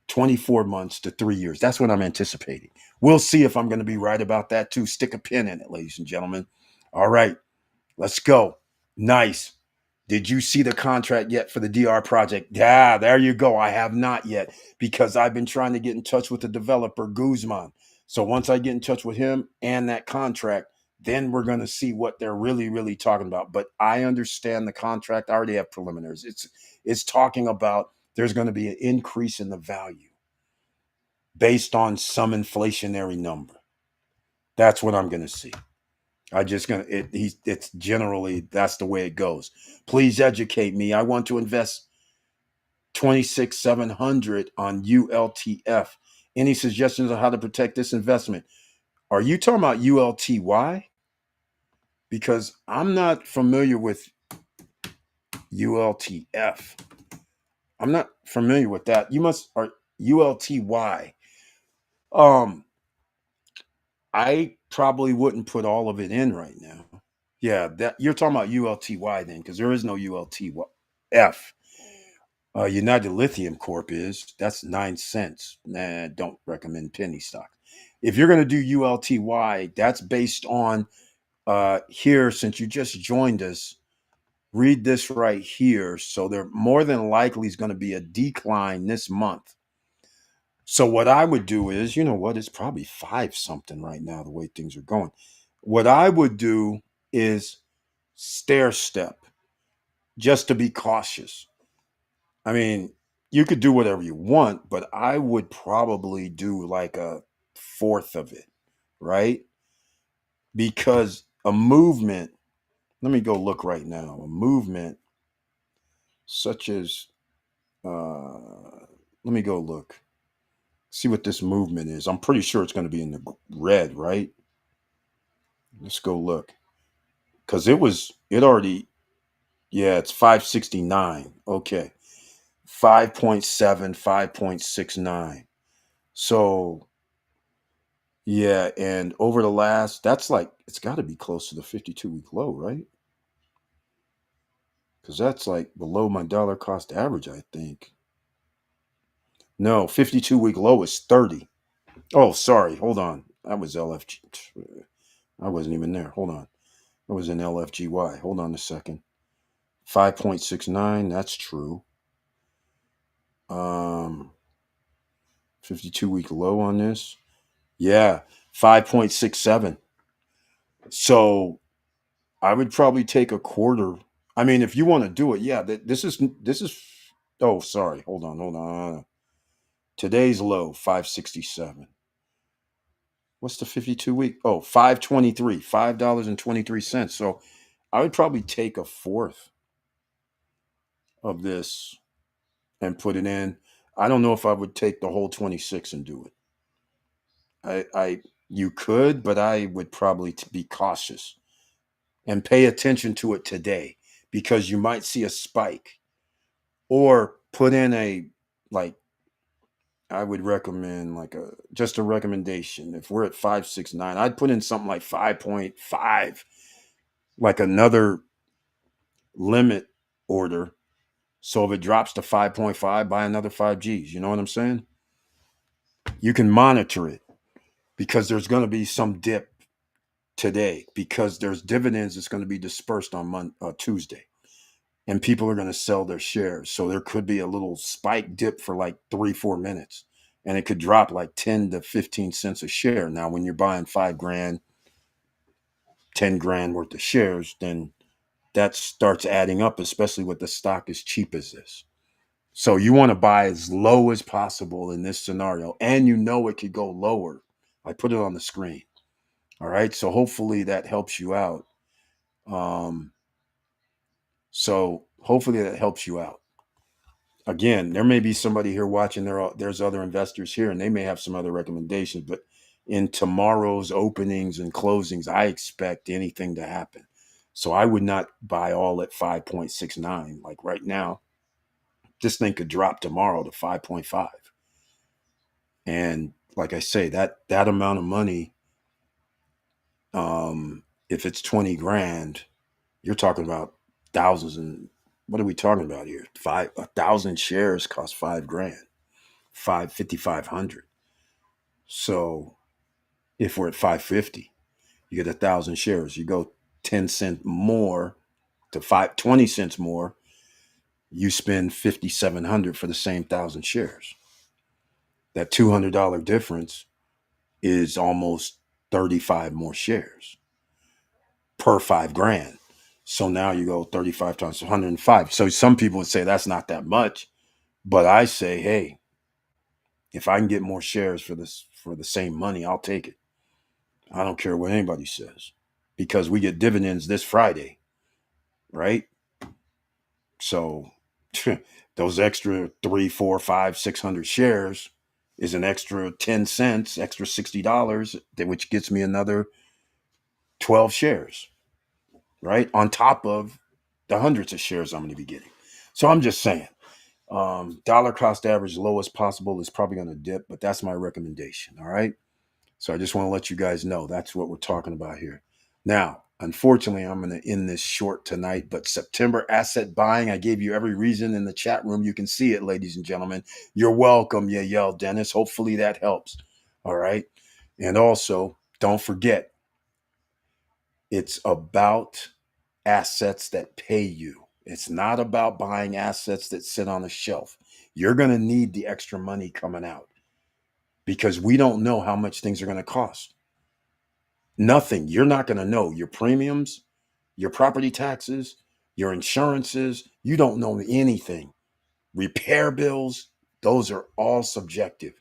24 months to 3 years. That's what I'm anticipating. We'll see if I'm going to be right about that too. Stick a pin in it, ladies and gentlemen. All right, let's go. Nice. Did you see the contract yet for the DR project? Yeah, there you go. I have not yet because I've been trying to get in touch with the developer, Guzman. So once I get in touch with him and that contract, then we're going to see what they're really, really talking about. But I understand the contract. I already have preliminaries. It's talking about there's going to be an increase in the value based on some inflationary number. That's what I'm going to see. I just gonna it's generally that's the way it goes. Please educate me. I want to invest 26,700 on ULTF. Any suggestions on how to protect this investment? Are you talking about ULTY? Because I'm not familiar with ULTF. I'm not familiar with that. You must are ULTY. Um, I probably wouldn't put all of it in right now. Yeah, that you're talking about ULTY then, because there is no ULTF. United Lithium Corp is that's 9 cents. Nah, don't recommend penny stock. If you're going to do ULTY, that's based on here. Since you just joined us, read this right here. So there more than likely is going to be a decline this month. So what I would do is, you know what, it's probably 5 something right now the way things are going. What I would do is stair step just to be cautious. I mean, you could do whatever you want, but I would probably do like a fourth of it, right? Because a movement, let me go look right now. A movement such as, let me go look, see what this movement is. I'm pretty sure it's going to be in the red, right? Let's go look. Because it already, yeah, it's 569. Okay. 5.7, 5.69. So yeah, and over the last, that's like, it's got to be close to the 52-week low, right? because that's like below my dollar cost average, I think. No, 52-week low is 30. Oh, sorry. Hold on. That was LFG. I wasn't even there. Hold on. I was in LFGY. Hold on a second. 5.69. That's true. 52-week low on this. Yeah, 5.67. So I would probably take a quarter. I mean, if you want to do it, yeah. This is. Oh, sorry. Hold on. Today's low 567. What's the 52-week? Oh, 523. $5.23. So I would probably take a fourth of this and put it in. I don't know if I would take the whole 26 and do it. I you could, but I would probably be cautious and pay attention to it today because you might see a spike or put in a like I would recommend like a just a recommendation. If we're at 569, I'd put in something like 5.5, like another limit order. So if it drops to 5.5, buy another 5 Gs. You know what I'm saying? You can monitor it because there's going to be some dip today because there's dividends that's going to be dispersed on Tuesday, and people are going to sell their shares. So there could be a little spike dip for like 3-4 minutes, and it could drop like 10 to 15 cents a share. Now, when you're buying 5 grand, 10 grand worth of shares, then that starts adding up, especially with the stock as cheap as this. So you want to buy as low as possible in this scenario, and you know it could go lower. I put it on the screen. All right. So hopefully that helps you out. Um, so hopefully that helps you out. Again, there may be somebody here watching. There's other investors here, and they may have some other recommendations. But in tomorrow's openings and closings, I expect anything to happen. So I would not buy all at 5.69. Like right now, this thing could drop tomorrow to 5.5. And like I say, that amount of money, if it's 20 grand, you're talking about thousands. And what are we talking about here? 1,000 shares cost 5 grand, 5,500. So if we're at 550, you get 1,000 shares. You go 10 cents more to 20 cents more. You spend 5,700 for the same 1,000 shares. That $200 difference is almost 35 more shares per 5 grand. So now you go 35 times 105. So some people would say that's not that much, but I say, hey, if I can get more shares for the same money, I'll take it. I don't care what anybody says because we get dividends this Friday, right? So those extra 3, 4, 5, 600 shares is an extra 10 cents, extra $60, which gets me another 12 shares, right? On top of the hundreds of shares I'm going to be getting. So I'm just saying, dollar cost average lowest possible is probably going to dip, but that's my recommendation. All right. So I just want to let you guys know that's what we're talking about here. Now, unfortunately, I'm going to end this short tonight, but September asset buying, I gave you every reason in the chat room. You can see it, ladies and gentlemen. You're welcome, Yael Dennis. Hopefully that helps. All right. And also, don't forget, it's about assets that pay you. It's not about buying assets that sit on a shelf. You're going to need the extra money coming out because we don't know how much things are going to cost. Nothing. You're not going to know your premiums, your property taxes, your insurances. You don't know anything. Repair bills, those are all subjective.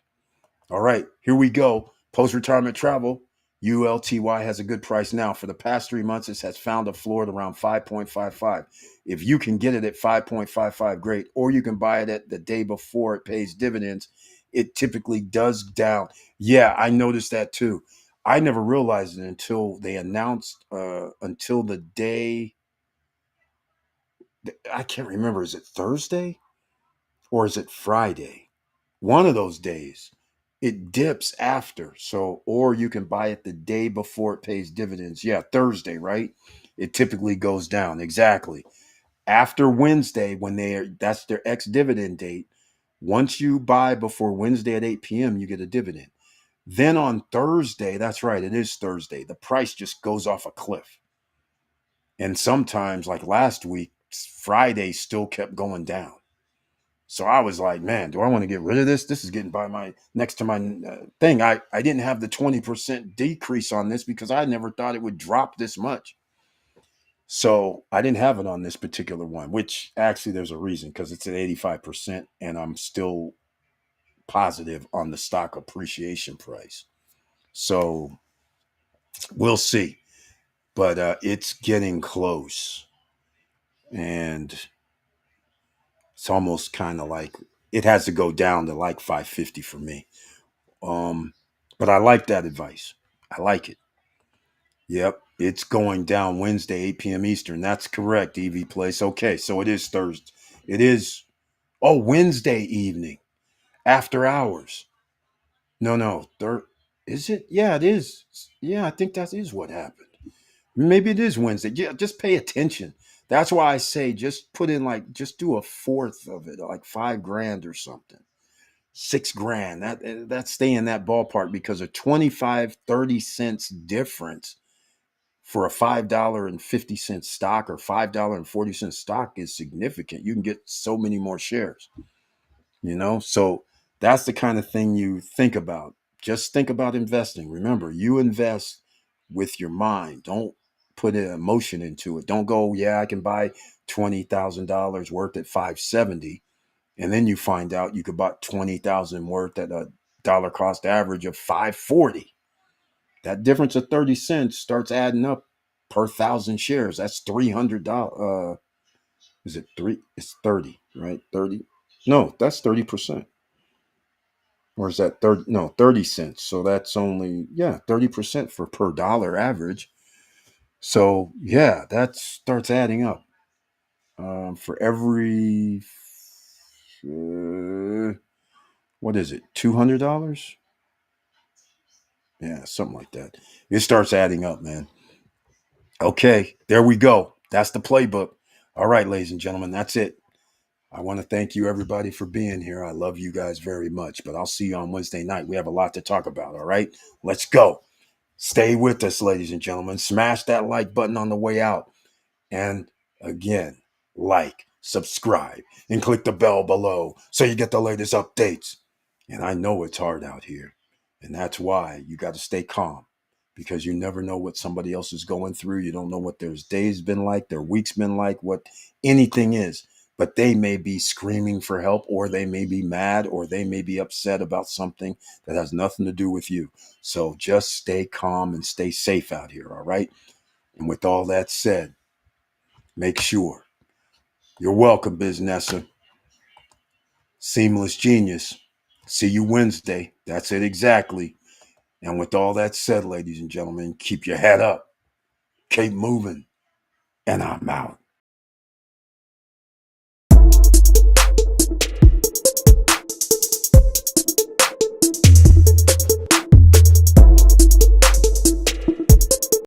All right, here we go. Post retirement travel. ULTY has a good price now. For the past 3 months, it has found a floor at around 5.55. If you can get it at 5.55, great. Or you can buy it at the day before it pays dividends. It typically does down. Yeah, I noticed that too. I never realized it until they announced, until the day, I can't remember. Is it Thursday or is it Friday? One of those days. It dips after. So, or you can buy it the day before it pays dividends. Yeah, Thursday, right? It typically goes down. Exactly. After Wednesday, when that's their ex dividend date, once you buy before Wednesday at 8 p.m., you get a dividend. Then on Thursday, that's right, it is Thursday, the price just goes off a cliff. And sometimes, like last week, Friday still kept going down. So I was like, man, do I want to get rid of this? This is getting by my next to my thing. I didn't have the 20% decrease on this because I never thought it would drop this much. So I didn't have it on this particular one, which actually there's a reason because it's at 85% and I'm still positive on the stock appreciation price. So we'll see. But it's getting close. And it's almost kind of like it has to go down to like 550 for me. Um, but I like that advice. I like it. Yep. It's going down Wednesday, 8 p.m. Eastern. That's correct, EV Place. Okay. So it is Thursday. It is, oh, Wednesday evening after hours. No, no. Is it? Yeah, it is. Yeah, I think that is what happened. Maybe it is Wednesday. Yeah, just pay attention. That's why I say just put in like, just do a fourth of it, like 5 grand or something. 6 grand. That stay in that ballpark because a 25, 30 cents difference for a $5.50 stock or $5.40 stock is significant. You can get so many more shares, So that's the kind of thing you think about. Just think about investing. Remember, you invest with your mind. Don't put an emotion into it. Don't go, yeah, I can buy $20,000 worth at 570, and then you find out you could buy 20,000 worth at a dollar cost average of 540. That difference of 30 cents starts adding up per thousand shares. That's $300. Is it three? It's 30, right? 30. No, that's 30%. Or is that 30? No, 30 cents. So that's only, yeah, 30% for per dollar average. So yeah, that starts adding up. For every, what is it? $200? Yeah, something like that. It starts adding up, man. Okay, there we go. That's the playbook. All right, ladies and gentlemen, that's it. I want to thank you, everybody, for being here. I love you guys very much, but I'll see you on Wednesday night. We have a lot to talk about. All right, let's go. Stay with us, ladies and gentlemen. Smash that like button on the way out. And again, like, subscribe, and click the bell below so you get the latest updates. And I know it's hard out here. And that's why you got to stay calm because you never know what somebody else is going through. You don't know what their days been like, their weeks been like, what anything is. But they may be screaming for help, or they may be mad, or they may be upset about something that has nothing to do with you. So just stay calm and stay safe out here. All right. And with all that said, make sure you're welcome, Biznessa. Seamless Genius. See you Wednesday. That's it exactly. And with all that said, ladies and gentlemen, keep your head up, keep moving, and I'm out.